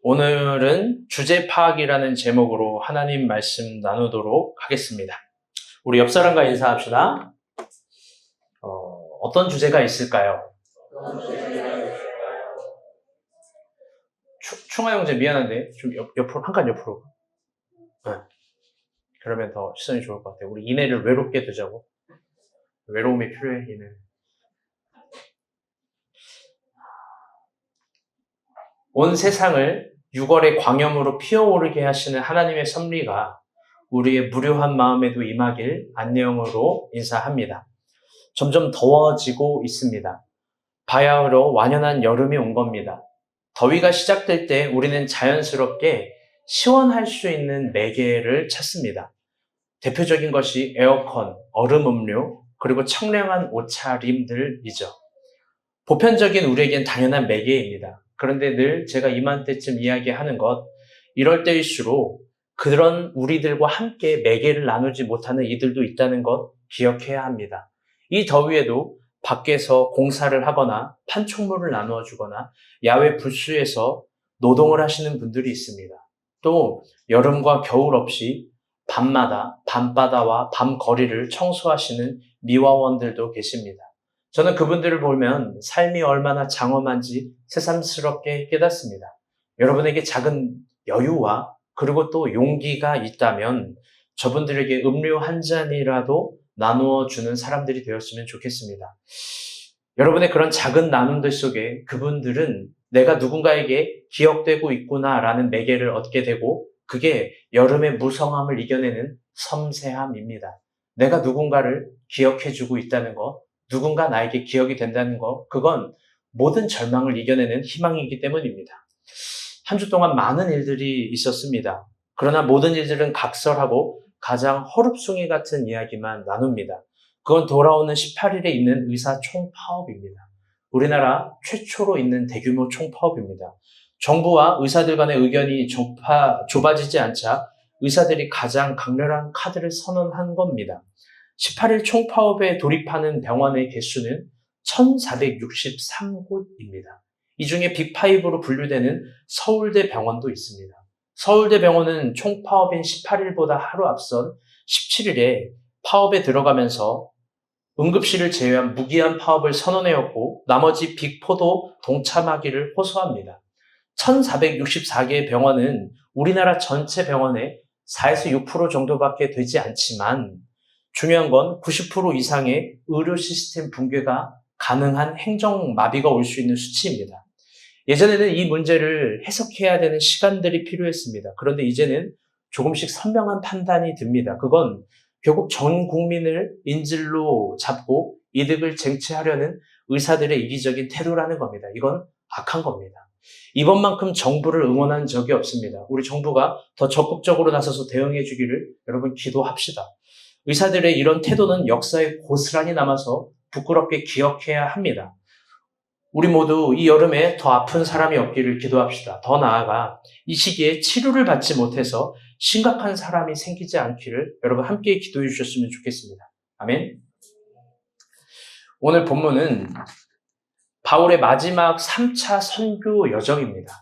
오늘은 주제 파악이라는 제목으로 하나님 말씀 나누도록 하겠습니다. 우리 옆 사람과 인사합시다. 어떤 주제가 있을까요? 충아 형제 미안한데 좀 옆으로 한 칸 옆으로. 네. 그러면 더 시선이 좋을 것 같아요. 우리 이내를 외롭게 두자고. 외로움이 필요해, 이내. 온 세상을 6월의 광염으로 피어오르게 하시는 하나님의 섭리가 우리의 무료한 마음에도 임하길 안녕으로 인사합니다. 점점 더워지고 있습니다. 바야흐로 완연한 여름이 온 겁니다. 더위가 시작될 때 우리는 자연스럽게 시원할 수 있는 매개를 찾습니다. 대표적인 것이 에어컨, 얼음 음료, 그리고 청량한 옷차림들이죠. 보편적인 우리에겐 당연한 매개입니다. 그런데 늘 제가 이맘때쯤 이야기하는 것, 이럴 때일수록 그런 우리들과 함께 매개를 나누지 못하는 이들도 있다는 것 기억해야 합니다. 이 더위에도 밖에서 공사를 하거나 판촉물을 나누어 주거나 야외 불수에서 노동을 하시는 분들이 있습니다. 또 여름과 겨울 없이 밤마다 밤바다와 밤거리를 청소하시는 미화원들도 계십니다. 저는 그분들을 보면 삶이 얼마나 장엄한지 새삼스럽게 깨닫습니다. 여러분에게 작은 여유와 그리고 또 용기가 있다면 저분들에게 음료 한 잔이라도 나누어 주는 사람들이 되었으면 좋겠습니다. 여러분의 그런 작은 나눔들 속에 그분들은 내가 누군가에게 기억되고 있구나라는 매개를 얻게 되고 그게 여름의 무성함을 이겨내는 섬세함입니다. 내가 누군가를 기억해주고 있다는 것, 누군가 나에게 기억이 된다는 것, 그건 모든 절망을 이겨내는 희망이기 때문입니다. 한 주 동안 많은 일들이 있었습니다. 그러나 모든 일들은 각설하고 가장 허릅송이 같은 이야기만 나눕니다. 그건 돌아오는 18일에 있는 의사 총파업입니다. 우리나라 최초로 있는 대규모 총파업입니다. 정부와 의사들 간의 의견이 좁아지지 않자 의사들이 가장 강렬한 카드를 선언한 겁니다. 18일 총파업에 돌입하는 병원의 개수는 1463곳입니다. 이 중에 빅5로 분류되는 서울대 병원도 있습니다. 서울대 병원은 총파업인 18일보다 하루 앞선 17일에 파업에 들어가면서 응급실을 제외한 무기한 파업을 선언해왔고 나머지 빅4도 동참하기를 호소합니다. 1464개의 병원은 우리나라 전체 병원의 4에서 6% 정도밖에 되지 않지만 중요한 건 90% 이상의 의료 시스템 붕괴가 가능한 행정 마비가 올 수 있는 수치입니다. 예전에는 이 문제를 해석해야 되는 시간들이 필요했습니다. 그런데 이제는 조금씩 선명한 판단이 듭니다. 그건 결국 전 국민을 인질로 잡고 이득을 쟁취하려는 의사들의 이기적인 태도라는 겁니다. 이건 악한 겁니다. 이번만큼 정부를 응원한 적이 없습니다. 우리 정부가 더 적극적으로 나서서 대응해 주기를 여러분 기도합시다. 의사들의 이런 태도는 역사에 고스란히 남아서 부끄럽게 기억해야 합니다. 우리 모두 이 여름에 더 아픈 사람이 없기를 기도합시다. 더 나아가 이 시기에 치료를 받지 못해서 심각한 사람이 생기지 않기를 여러분 함께 기도해 주셨으면 좋겠습니다. 아멘. 오늘 본문은 바울의 마지막 3차 선교 여정입니다.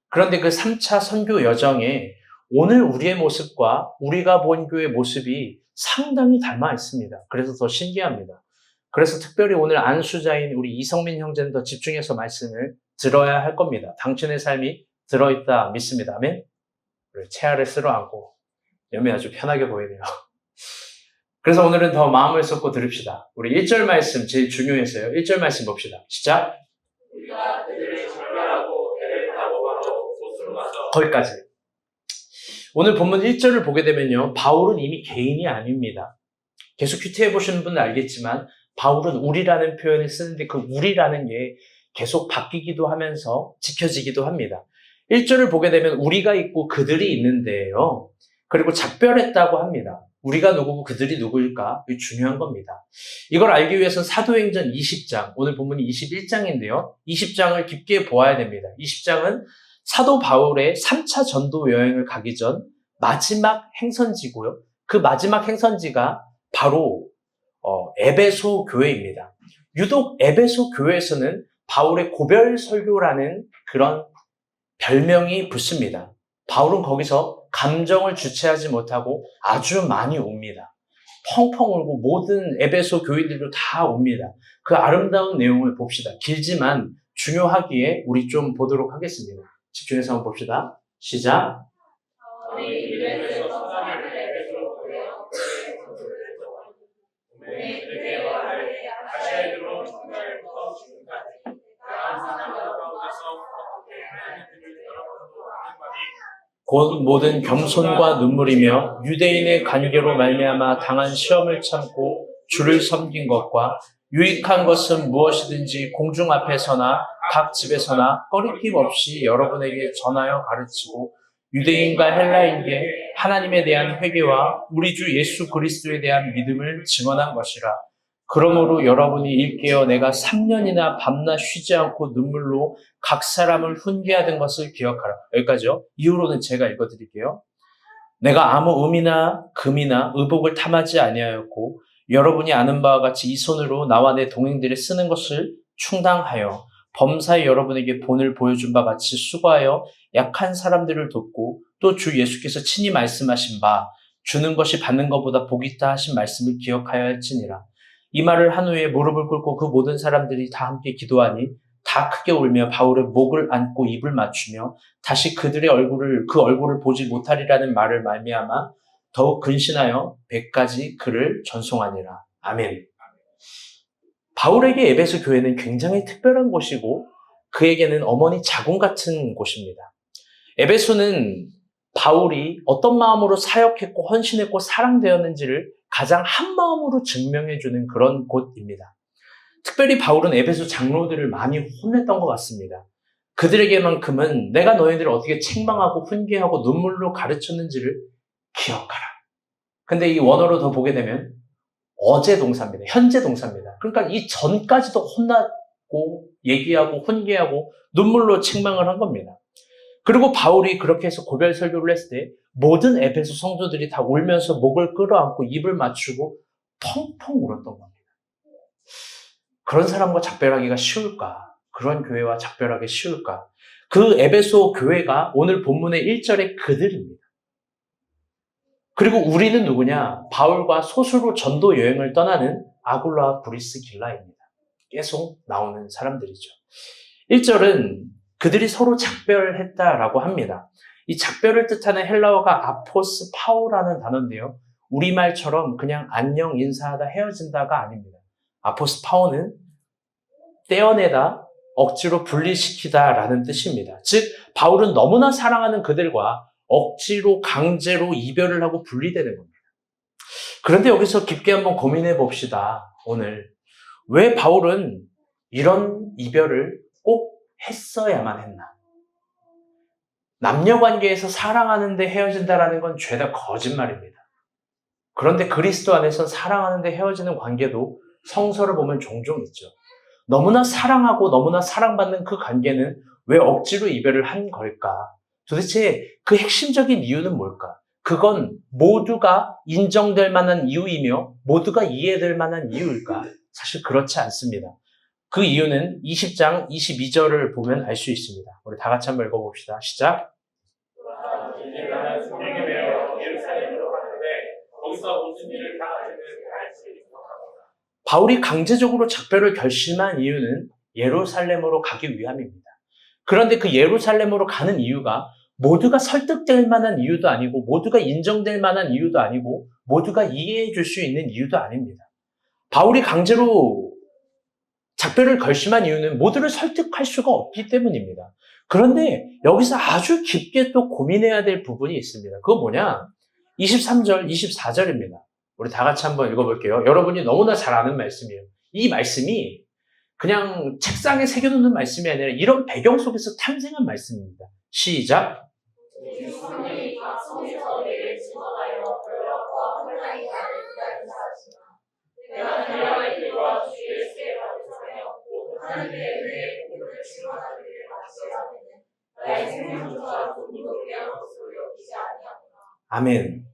그런데 그 3차 선교 여정에 오늘 우리의 모습과 우리가 본 교회의 모습이 상당히 닮아 있습니다. 그래서 더 신기합니다. 그래서 특별히 오늘 안수자인 우리 이성민 형제는 더 집중해서 말씀을 들어야 할 겁니다. 당신의 삶이 들어있다 믿습니다. 아멘? 체하를 쓸어 안고 염이 아주 편하게 보이네요. 그래서 오늘은 더 마음을 쏟고 들읍시다. 우리 1절 말씀 제일 중요해서요. 1절 말씀 봅시다. 시작! 우리가 그들을 정결하고 배를 타고 가로 곳으로 가서 거기까지. 오늘 본문 1절을 보게 되면요. 바울은 이미 개인이 아닙니다. 계속 큐티해 보시는 분은 알겠지만 바울은 우리라는 표현을 쓰는데 그 우리라는 게 계속 바뀌기도 하면서 지켜지기도 합니다. 1절을 보게 되면 우리가 있고 그들이 있는데요. 그리고 작별했다고 합니다. 우리가 누구고 그들이 누구일까? 이게 중요한 겁니다. 이걸 알기 위해서는 사도행전 20장, 오늘 본문이 21장인데요. 20장을 깊게 보아야 됩니다. 20장은 사도 바울의 3차 전도 여행을 가기 전 마지막 행선지고요. 그 마지막 행선지가 바로 에베소 교회입니다. 유독 에베소 교회에서는 바울의 고별 설교라는 그런 별명이 붙습니다. 바울은 거기서 감정을 주체하지 못하고 아주 많이 웁니다. 펑펑 울고 모든 에베소 교인들도 다 웁니다. 그 아름다운 내용을 봅시다. 길지만 중요하기에 우리 좀 보도록 하겠습니다. 집중해서 한번 봅시다. 시작. 곧 모든 겸손과 눈물이며 유대인의 관계로 말미암아 당한 시험을 참고 주를 섬긴 것과 유익한 것은 무엇이든지 공중 앞에서나 각 집에서나 꺼리낌 없이 여러분에게 전하여 가르치고 유대인과 헬라인에게 하나님에 대한 회개와 우리 주 예수 그리스도에 대한 믿음을 증언한 것이라. 그러므로 여러분이 일깨어 내가 3년이나 밤낮 쉬지 않고 눈물로 각 사람을 훈계하던 것을 기억하라. 여기까지요. 이후로는 제가 읽어드릴게요. 내가 아무 음이나 금이나 의복을 탐하지 아니하였고 여러분이 아는 바와 같이 이 손으로 나와 내 동행들이 쓰는 것을 충당하여 범사에 여러분에게 본을 보여준 바 같이 수고하여 약한 사람들을 돕고 또 주 예수께서 친히 말씀하신 바 주는 것이 받는 것보다 복이 있다 하신 말씀을 기억하여 할지니라. 이 말을 한 후에 무릎을 꿇고 그 모든 사람들이 다 함께 기도하니 다 크게 울며 바울의 목을 안고 입을 맞추며 다시 그 얼굴을 보지 못하리라는 말을 말미암아 더욱 근신하여 100가지 글을 전송하니라. 아멘. 바울에게 에베소 교회는 굉장히 특별한 곳이고 그에게는 어머니 자궁 같은 곳입니다. 에베소는 바울이 어떤 마음으로 사역했고 헌신했고 사랑되었는지를 가장 한 마음으로 증명해주는 그런 곳입니다. 특별히 바울은 에베소 장로들을 많이 혼냈던 것 같습니다. 그들에게만큼은 내가 너희들을 어떻게 책망하고 훈계하고 눈물로 가르쳤는지를 기억하라. 근데 이 원어로 더 보게 되면 어제 동사입니다. 현재 동사입니다. 그러니까 이 전까지도 혼났고 얘기하고 훈계하고 눈물로 책망을 한 겁니다. 그리고 바울이 그렇게 해서 고별 설교를 했을 때 모든 에베소 성도들이 다 울면서 목을 끌어안고 입을 맞추고 펑펑 울었던 겁니다. 그런 사람과 작별하기가 쉬울까? 그런 교회와 작별하기 쉬울까? 그 에베소 교회가 오늘 본문의 1절의 그들입니다. 그리고 우리는 누구냐? 바울과 소수로 전도 여행을 떠나는 아굴라 브리스길라입니다. 계속 나오는 사람들이죠. 1절은 그들이 서로 작별했다라고 합니다. 이 작별을 뜻하는 헬라어가 아포스 파오라는 단어인데요. 우리말처럼 그냥 안녕 인사하다 헤어진다가 아닙니다. 아포스 파오는 떼어내다, 억지로 분리시키다라는 뜻입니다. 즉 바울은 너무나 사랑하는 그들과 억지로 강제로 이별을 하고 분리되는 겁니다. 그런데 여기서 깊게 한번 고민해 봅시다. 오늘 왜 바울은 이런 이별을 꼭 했어야만 했나? 남녀관계에서 사랑하는데 헤어진다라는 건 죄다 거짓말입니다. 그런데 그리스도 안에서 사랑하는데 헤어지는 관계도 성서를 보면 종종 있죠. 너무나 사랑하고 너무나 사랑받는 그 관계는 왜 억지로 이별을 한 걸까? 도대체 그 핵심적인 이유는 뭘까? 그건 모두가 인정될 만한 이유이며 모두가 이해될 만한 이유일까? 사실 그렇지 않습니다. 그 이유는 20장 22절을 보면 알 수 있습니다. 우리 다 같이 한번 읽어봅시다. 시작. 바울이 강제적으로 작별을 결심한 이유는 예루살렘으로 가기 위함입니다. 그런데 그 예루살렘으로 가는 이유가 모두가 설득될 만한 이유도 아니고 모두가 인정될 만한 이유도 아니고 모두가 이해해 줄 수 있는 이유도 아닙니다. 바울이 강제로 작별을 결심한 이유는 모두를 설득할 수가 없기 때문입니다. 그런데 여기서 아주 깊게 또 고민해야 될 부분이 있습니다. 그건 뭐냐? 23절, 24절입니다. 우리 다 같이 한번 읽어볼게요. 여러분이 너무나 잘 아는 말씀이에요. 이 말씀이 그냥 책상에 새겨놓는 말씀이 아니라 이런 배경 속에서 탄생한 말씀입니다. 시작. 아멘.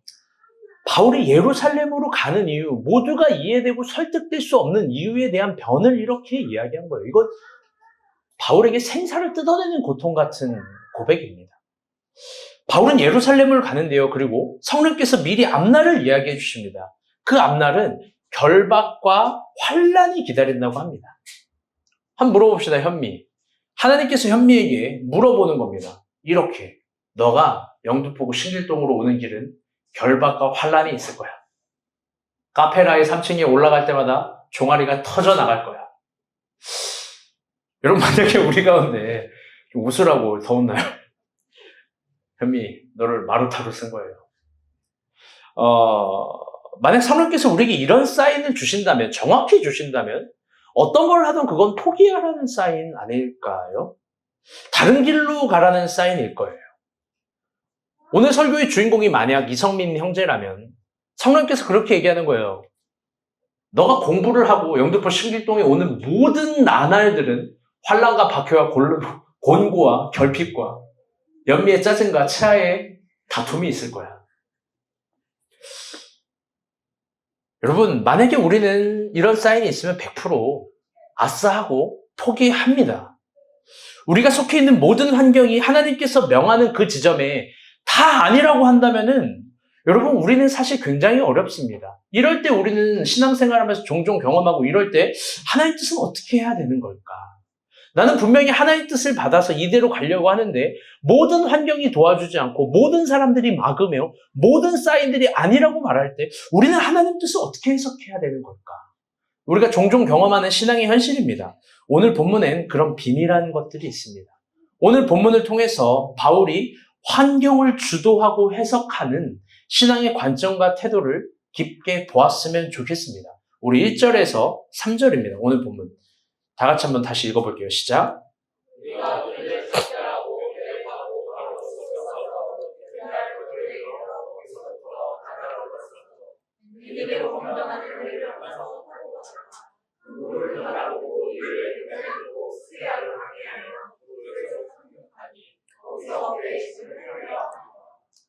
바울이 예루살렘으로 가는 이유, 모두가 이해되고 설득될 수 없는 이유에 대한 변을 이렇게 이야기한 거예요. 이건 바울에게 생사를 뜯어내는 고통 같은 고백입니다. 바울은 예루살렘을 가는데요. 그리고 성령께서 미리 앞날을 이야기해 주십니다. 그 앞날은 결박과 환란이 기다린다고 합니다. 한번 물어봅시다, 현미. 하나님께서 현미에게 물어보는 겁니다. 이렇게 너가 영등포구 신길동으로 오는 길은 결박과 환란이 있을 거야. 카페라의 3층에 올라갈 때마다 종아리가 터져 나갈 거야. 여러분, 만약에 우리 가운데 좀 웃으라고 더운 날 현미, 너를 마루타로 쓴 거예요. 만약 성령께서 우리에게 이런 사인을 주신다면, 정확히 주신다면 어떤 걸 하든 그건 포기하라는 사인 아닐까요? 다른 길로 가라는 사인일 거예요. 오늘 설교의 주인공이 만약 이성민 형제라면 성령께서 그렇게 얘기하는 거예요. 너가 공부를 하고 영등포 신길동에 오는 모든 나날들은 환란과 박해와 곤고와 결핍과 연미의 짜증과 치아의 다툼이 있을 거야. 여러분, 만약에 우리는 이런 사인이 있으면 100% 아싸하고 포기합니다. 우리가 속해 있는 모든 환경이 하나님께서 명하는 그 지점에 다 아니라고 한다면은 여러분, 우리는 사실 굉장히 어렵습니다. 이럴 때 우리는 신앙생활하면서 종종 경험하고 이럴 때 하나님 뜻은 어떻게 해야 되는 걸까? 나는 분명히 하나님 뜻을 받아서 이대로 가려고 하는데 모든 환경이 도와주지 않고 모든 사람들이 막으며 모든 사인들이 아니라고 말할 때 우리는 하나님 뜻을 어떻게 해석해야 되는 걸까? 우리가 종종 경험하는 신앙의 현실입니다. 오늘 본문엔 그런 비밀한 것들이 있습니다. 오늘 본문을 통해서 바울이 환경을 주도하고 해석하는 신앙의 관점과 태도를 깊게 보았으면 좋겠습니다. 우리 1절에서 3절입니다. 오늘 본문. 다 같이 한번 다시 읽어볼게요. 시작.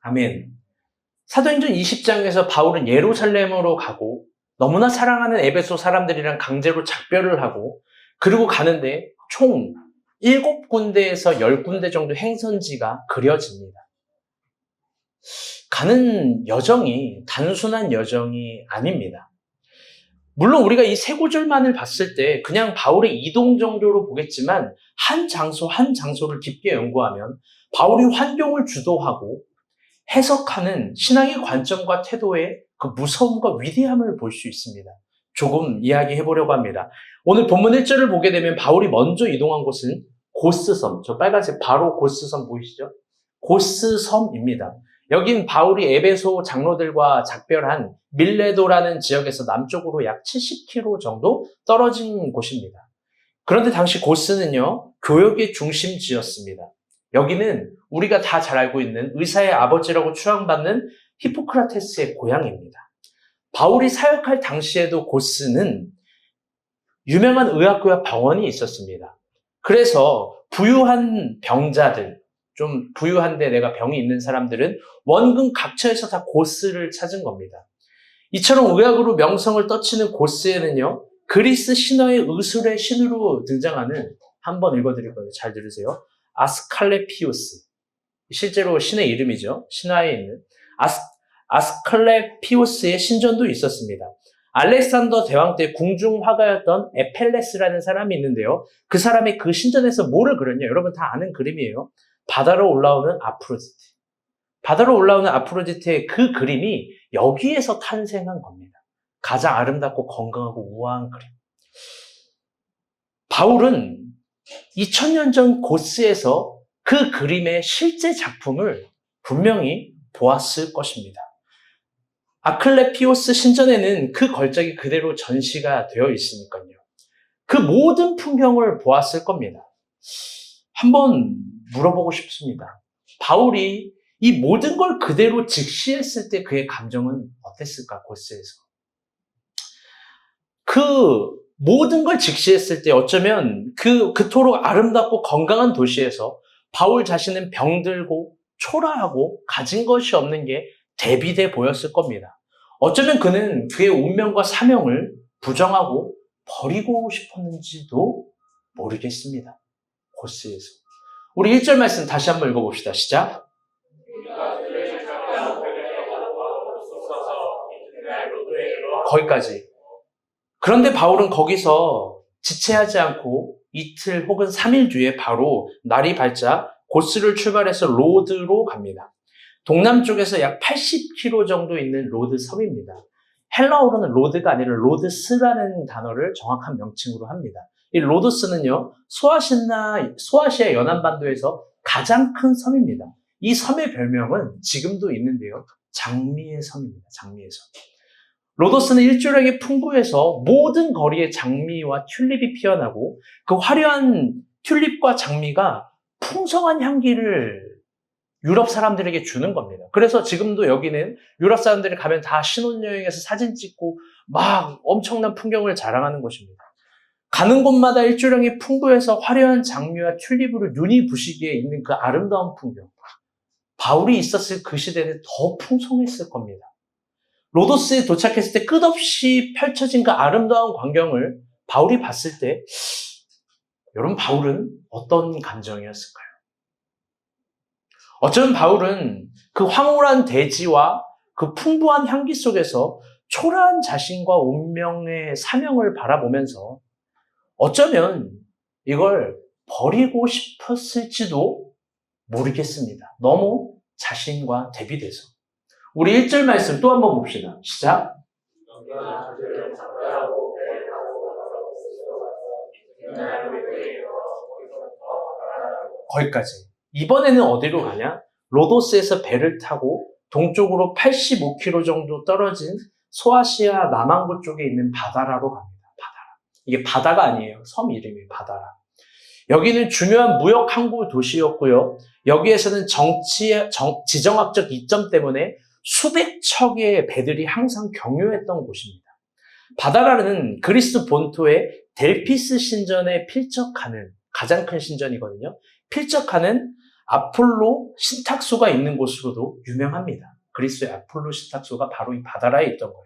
아멘. 사도행전 20장에서 바울은 예루살렘으로 가고 너무나 사랑하는 에베소 사람들이랑 강제로 작별을 하고 그리고 가는데 총 7군데에서 10군데 정도 행선지가 그려집니다. 가는 여정이 단순한 여정이 아닙니다. 물론 우리가 이 세 구절만을 봤을 때 그냥 바울의 이동 정도로 보겠지만 한 장소 한 장소를 깊게 연구하면 바울이 환경을 주도하고 해석하는 신앙의 관점과 태도의 그 무서움과 위대함을 볼 수 있습니다. 조금 이야기해 보려고 합니다. 오늘 본문 1절을 보게 되면 바울이 먼저 이동한 곳은 고스섬, 저 빨간색 바로 고스섬 보이시죠? 고스섬입니다. 여긴 바울이 에베소 장로들과 작별한 밀레도라는 지역에서 남쪽으로 약 70km 정도 떨어진 곳입니다. 그런데 당시 고스는요, 교역의 중심지였습니다. 여기는 우리가 다 잘 알고 있는 의사의 아버지라고 추앙받는 히포크라테스의 고향입니다. 바울이 사역할 당시에도 고스는 유명한 의학교와 병원이 있었습니다. 그래서 부유한 병자들, 좀 부유한데 내가 병이 있는 사람들은 원근 각처에서 다 고스를 찾은 겁니다. 이처럼 의학으로 명성을 떠치는 고스에는요, 그리스 신화의 의술의 신으로 등장하는, 한번 읽어드릴 거예요. 잘 들으세요. 아스칼레피우스. 실제로 신의 이름이죠. 신화에 있는 아스칼레피우스의 신전도 있었습니다. 알렉산더 대왕 때 궁중 화가였던 에펠레스라는 사람이 있는데요. 그 사람이 그 신전에서 뭐를 그렸냐? 여러분 다 아는 그림이에요. 바다로 올라오는 아프로디테. 바다로 올라오는 아프로디테의 그 그림이 여기에서 탄생한 겁니다. 가장 아름답고 건강하고 우아한 그림. 바울은 2000년 전 고스에서 그 그림의 실제 작품을 분명히 보았을 것입니다. 아클레피오스 신전에는 그 걸작이 그대로 전시가 되어 있으니까요. 그 모든 풍경을 보았을 겁니다. 한번 물어보고 싶습니다. 바울이 이 모든 걸 그대로 직시했을 때 그의 감정은 어땠을까, 고스에서? 그 모든 걸 직시했을 때 어쩌면 그토록 아름답고 건강한 도시에서 바울 자신은 병들고 초라하고 가진 것이 없는 게 대비돼 보였을 겁니다. 어쩌면 그는 그의 운명과 사명을 부정하고 버리고 싶었는지도 모르겠습니다. 고스에서. 우리 1절 말씀 다시 한번 읽어봅시다. 시작. 거기까지. 그런데 바울은 거기서 지체하지 않고 이틀 혹은 3일 뒤에 바로 날이 밝자 고스를 출발해서 로드로 갑니다. 동남쪽에서 약 80km 정도 있는 로드 섬입니다. 헬라어로는 로드가 아니라 로드스라는 단어를 정확한 명칭으로 합니다. 이 로드스는요, 소아시아 연안반도에서 가장 큰 섬입니다. 이 섬의 별명은 지금도 있는데요, 장미의 섬입니다. 장미의 섬. 로도스는 일조량이 풍부해서 모든 거리에 장미와 튤립이 피어나고 그 화려한 튤립과 장미가 풍성한 향기를 유럽 사람들에게 주는 겁니다. 그래서 지금도 여기는 유럽 사람들이 가면 다 신혼여행에서 사진 찍고 막 엄청난 풍경을 자랑하는 곳입니다. 가는 곳마다 일조량이 풍부해서 화려한 장미와 튤립으로 눈이 부시게 있는 그 아름다운 풍경. 바울이 있었을 그 시대는 더 풍성했을 겁니다. 로도스에 도착했을 때 끝없이 펼쳐진 그 아름다운 광경을 바울이 봤을 때 여러분, 바울은 어떤 감정이었을까요? 어쩌면 바울은 그 황홀한 대지와 그 풍부한 향기 속에서 초라한 자신과 운명의 사명을 바라보면서 어쩌면 이걸 버리고 싶었을지도 모르겠습니다. 너무 자신과 대비돼서. 우리 1절 말씀 또 한번 봅시다. 시작. 거기까지. 이번에는 어디로 가냐? 로도스에서 배를 타고 동쪽으로 85km 정도 떨어진 소아시아 남안구 쪽에 있는 바다라로 갑니다. 바다라. 이게 바다가 아니에요. 섬 이름이 바다라. 여기는 중요한 무역 항구 도시였고요. 여기에서는 지정학적 이점 때문에 수백 척의 배들이 항상 경유했던 곳입니다. 바다라는 그리스 본토의 델피스 신전에 필적하는 가장 큰 신전이거든요. 필적하는 아폴로 신탁소가 있는 곳으로도 유명합니다. 그리스의 아폴로 신탁소가 바로 이 바다라에 있던 거예요.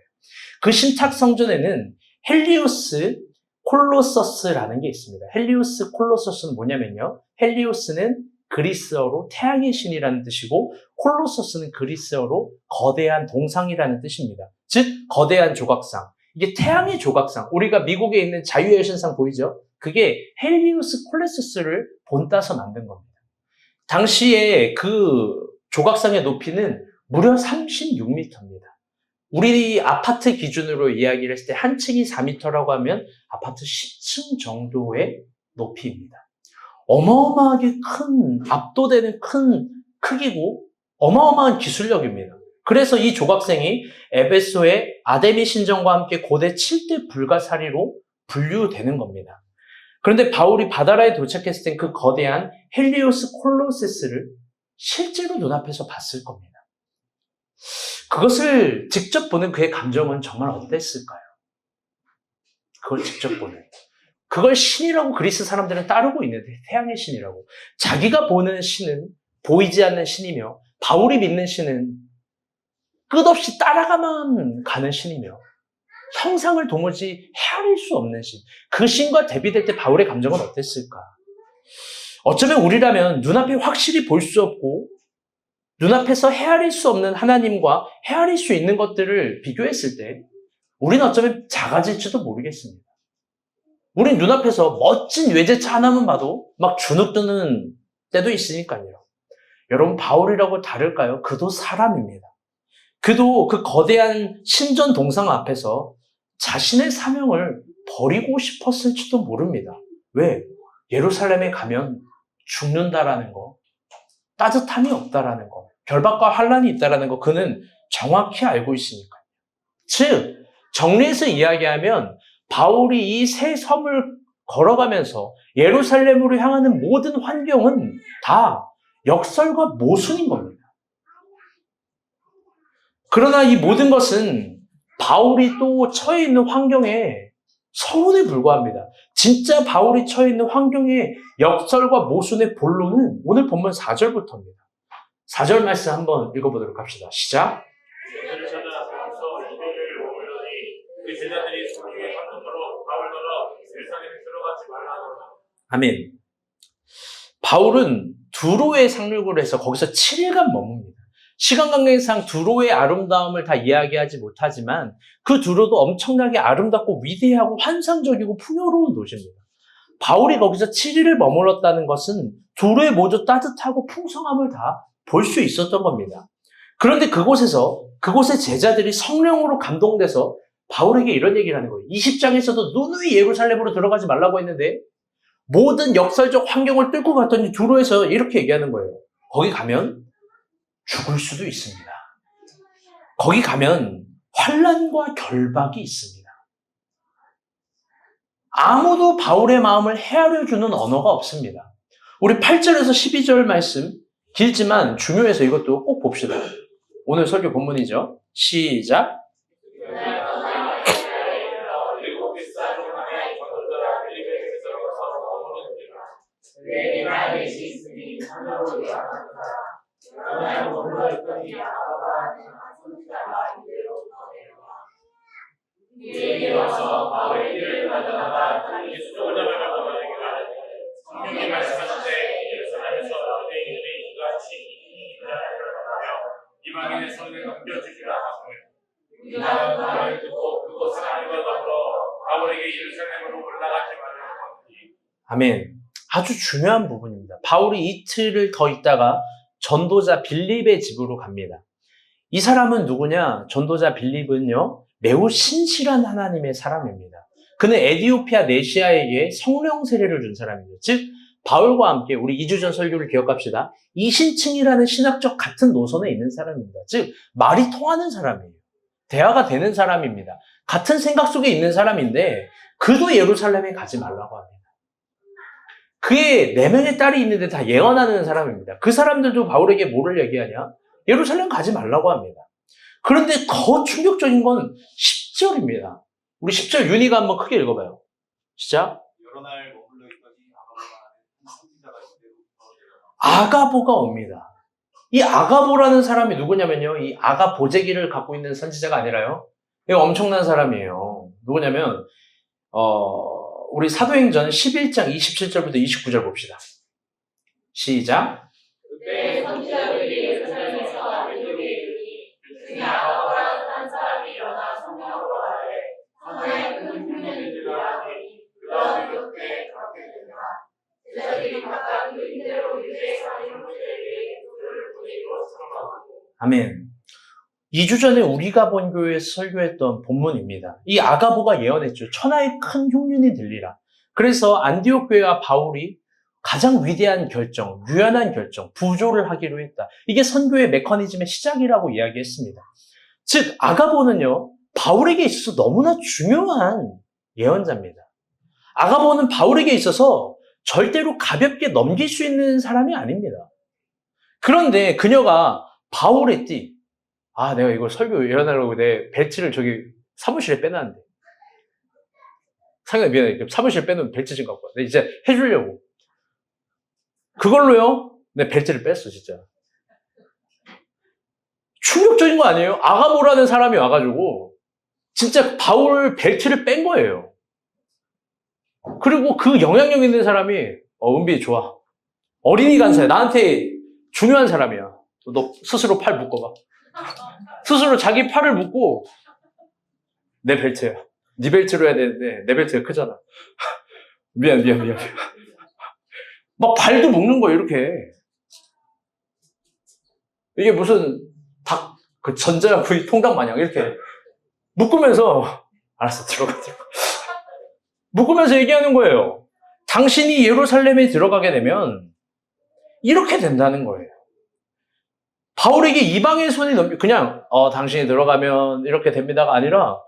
그 신탁 성전에는 헬리우스 콜로서스라는 게 있습니다. 헬리우스 콜로서스는 뭐냐면요, 헬리우스는 그리스어로 태양의 신이라는 뜻이고 콜로서스는 그리스어로 거대한 동상이라는 뜻입니다. 즉 거대한 조각상. 이게 태양의 조각상. 우리가 미국에 있는 자유의 여신상 보이죠? 그게 헬리우스 콜로서스를 본따서 만든 겁니다. 당시에 그 조각상의 높이는 무려 36m입니다. 우리 아파트 기준으로 이야기를 했을 때 한 층이 4m라고 하면 아파트 10층 정도의 높이입니다. 어마어마하게 큰, 압도되는 큰 크기고 어마어마한 기술력입니다. 그래서 이 조각상이 에베소의 아데미 신전과 함께 고대 7대 불가사리로 분류되는 겁니다. 그런데 바울이 바다라에 도착했을 땐 그 거대한 헬리오스 콜로세스를 실제로 눈앞에서 봤을 겁니다. 그것을 직접 보는 그의 감정은 정말 어땠을까요? 그걸 직접 보는. 그걸 신이라고 그리스 사람들은 따르고 있는데, 태양의 신이라고. 자기가 보는 신은 보이지 않는 신이며 바울이 믿는 신은 끝없이 따라가만 가는 신이며 형상을 도무지 헤아릴 수 없는 신. 그 신과 대비될 때 바울의 감정은 어땠을까? 어쩌면 우리라면 눈앞에 확실히 볼 수 없고 눈앞에서 헤아릴 수 없는 하나님과 헤아릴 수 있는 것들을 비교했을 때 우리는 어쩌면 작아질지도 모르겠습니다. 우린 눈앞에서 멋진 외제차 하나만 봐도 막 주눅 드는 때도 있으니까요. 여러분, 바울이라고 다를까요? 그도 사람입니다. 그도 그 거대한 신전 동상 앞에서 자신의 사명을 버리고 싶었을지도 모릅니다. 왜? 예루살렘에 가면 죽는다라는 거, 따뜻함이 없다라는 거, 결박과 환란이 있다라는 거 그는 정확히 알고 있으니까요. 즉, 정리해서 이야기하면 바울이 이 새 섬을 걸어가면서 예루살렘으로 향하는 모든 환경은 다 역설과 모순인 겁니다. 그러나 이 모든 것은 바울이 또 처해 있는 환경에 서운에 불과합니다. 진짜 바울이 처해 있는 환경의 역설과 모순의 본론은 오늘 본문 4절부터입니다. 4절 말씀 한번 읽어보도록 합시다. 시작. 아멘. 바울은 두로에 상륙을 해서 거기서 7일간 머뭅니다. 시간 관계상 두로의 아름다움을 다 이야기하지 못하지만 그 두로도 엄청나게 아름답고 위대하고 환상적이고 풍요로운 도시입니다. 바울이 거기서 7일을 머물렀다는 것은 두로의 모두 따뜻하고 풍성함을 다 볼 수 있었던 겁니다. 그런데 그곳의 제자들이 성령으로 감동돼서 바울에게 이런 얘기를 하는 거예요. 20장에서도 누누이 예루살렘으로 들어가지 말라고 했는데 모든 역설적 환경을 뚫고 갔더니 두로에서 이렇게 얘기하는 거예요. 거기 가면 죽을 수도 있습니다. 거기 가면 환난과 결박이 있습니다. 아무도 바울의 마음을 헤아려 주는 언어가 없습니다. 우리 8절에서 12절 말씀 길지만 중요해서 이것도 꼭 봅시다. 오늘 설교 본문이죠. 시작. 이방인의 손에 넘겨주시라 하시며 우리가 말을 듣고 그곳을 아니와 더불어 바울에게 예루살렘으로 올라가지 말라고 하니. 아멘. 아주 중요한 부분입니다. 바울이 이틀을 더 있다가 전도자 빌립의 집으로 갑니다. 이 사람은 누구냐? 전도자 빌립은요, 매우 신실한 하나님의 사람입니다. 그는 에디오피아 네시아에게 성령 세례를 준 사람이죠. 즉, 바울과 함께 우리 2주 전 설교를 기억합시다. 이신층이라는 신학적 같은 노선에 있는 사람입니다. 즉, 말이 통하는 사람이에요. 대화가 되는 사람입니다. 같은 생각 속에 있는 사람인데 그도 예루살렘에 가지 말라고 합니다. 그의 4명의 딸이 있는데 다 예언하는 사람입니다. 그 사람들도 바울에게 뭐를 얘기하냐? 예루살렘 가지 말라고 합니다. 그런데 더 충격적인 건 10절입니다. 우리 10절 윤희가 한번 크게 읽어봐요. 시작. 여러 날 머물러 있더니 아가보가 하는 선지자가 이때로부터 아가보가 옵니다. 이 아가보라는 사람이 누구냐면요. 이 아가 보재기를 갖고 있는 선지자가 아니라요. 이거 엄청난 사람이에요. 누구냐면 우리 사도행전 11장 27절부터 29절 봅시다. 시작. 그때 선지자들이 예루살렘에서 안디옥에 이르니 그중에 아가보라는 한 사람이 일어나 성령으로 말하되 하나의 큰 흉년이라 하니 그가 이렇게 그렇게 된다. 제자들이 각각 그 인대로 유대에 사는 형제들에게 그를 보내기로 설명하고. 아멘. 2주 전에 우리가 본 교회에서 설교했던 본문입니다. 이 아가보가 예언했죠. 천하의 큰 흉년이 들리라. 그래서 안디옥 교회와 바울이 가장 위대한 결정, 유연한 결정, 부조를 하기로 했다. 이게 선교의 메커니즘의 시작이라고 이야기했습니다. 즉, 아가보는요, 바울에게 있어서 너무나 중요한 예언자입니다. 아가보는 바울에게 있어서 절대로 가볍게 넘길 수 있는 사람이 아닙니다. 그런데 그녀가 바울의 띠, 내가 이걸 설교 예언하려고 내 벨트를 저기 사무실에 빼놨는데. 상당히 미안해. 사무실에 빼놓은 벨트 좀 갖고 와. 내가 이제 해주려고. 그걸로요, 내 벨트를 뺐어, 진짜. 충격적인 거 아니에요? 아가보라는 사람이 와가지고, 진짜 바울 벨트를 뺀 거예요. 그리고 그 영향력 있는 사람이, 은비 좋아. 어린이 간사야. 나한테 중요한 사람이야. 너 스스로 팔 묶어봐. 스스로 자기 팔을 묶고 내 벨트야. 네 벨트로 해야 되는데 내 벨트가 크잖아. 미안. 막 발도 묶는 거야 이렇게. 이게 무슨 닭 그 전자구이 통닭 마냥 이렇게 묶으면서 알았어 들어가. 묶으면서 얘기하는 거예요. 당신이 예루살렘에 들어가게 되면 이렇게 된다는 거예요. 바울에게 이방의 손이 그냥 당신이 들어가면 이렇게 됩니다가 아니라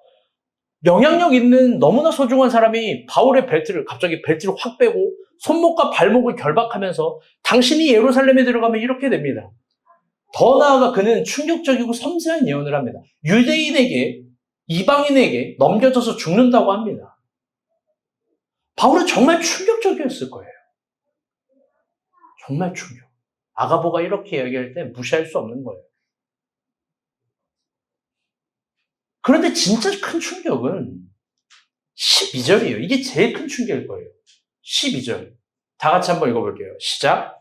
영향력 있는 너무나 소중한 사람이 바울의 갑자기 벨트를 확 빼고 손목과 발목을 결박하면서 당신이 예루살렘에 들어가면 이렇게 됩니다. 더 나아가 그는 충격적이고 섬세한 예언을 합니다. 유대인에게, 이방인에게 넘겨져서 죽는다고 합니다. 바울은 정말 충격적이었을 거예요. 정말 충격. 아가보가 이렇게 이야기할 때 무시할 수 없는 거예요. 그런데 진짜 큰 충격은 12절이에요. 이게 제일 큰 충격일 거예요. 12절. 다 같이 한번 읽어볼게요. 시작.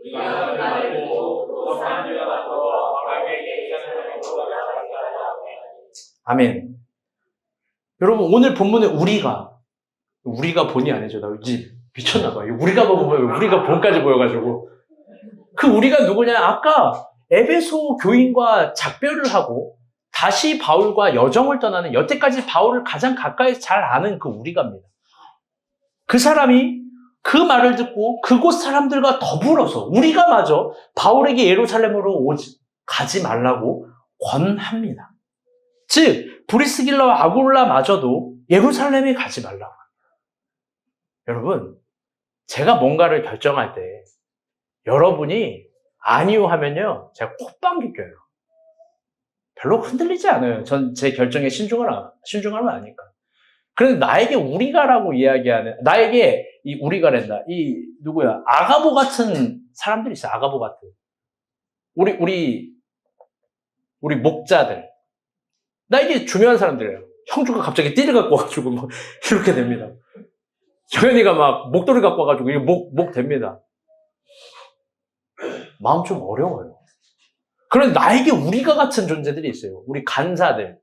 우리가 그날고 또 사람들과 더불어 아브라함에게 예루살렘으로 올라가자. 아멘. 여러분, 오늘 본문에 우리가 본이 아니죠. 나 이제 미쳤나봐요. 우리가 보면 우리가 본까지 보여가지고. 그 우리가 누구냐? 아까 에베소 교인과 작별을 하고 다시 바울과 여정을 떠나는, 여태까지 바울을 가장 가까이 잘 아는 그 우리가입니다. 그 사람이 그 말을 듣고 그곳 사람들과 더불어서 우리가 마저 바울에게 예루살렘으로 가지 말라고 권합니다. 즉 브리스길라와 아굴라마저도 예루살렘에 가지 말라고 합니다. 여러분, 제가 뭔가를 결정할 때 여러분이 아니요 하면요, 제가 콧방귀 껴요. 별로 흔들리지 않아요. 전 제 결정에 신중하면 아니까. 그런데 나에게 우리가라고 이야기하는, 나에게 이 우리가랜다. 이 누구야? 아가보 같은 사람들이 있어요. 아가보 같은. 우리 목자들. 나에게 중요한 사람들이에요. 형주가 갑자기 띠를 갖고 와가지고 막 이렇게 됩니다. 정현이가 막 목도를 갖고 와가지고 이게 목 됩니다. 마음 좀 어려워요. 그런데 나에게 우리가 같은 존재들이 있어요. 우리 간사들.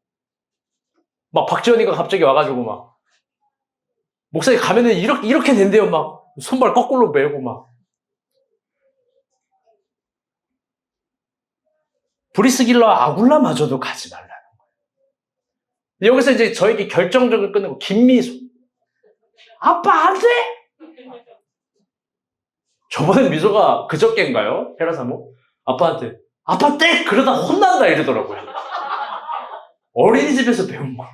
막 박지원이가 갑자기 와가지고 막 목사님 가면은 이렇게 된대요. 막 손발 거꾸로 메고 막. 브리스길라와 아굴라마저도 가지 말라는 거예요. 여기서 이제 저에게 결정적으로 끝내고 김미소. 아빠 안 돼! 저번에 미소가 그저께인가요? 헤라사모? 아빠한테 아빠 땡! 그러다 혼난다 이러더라고요. 어린이집에서 배운 거.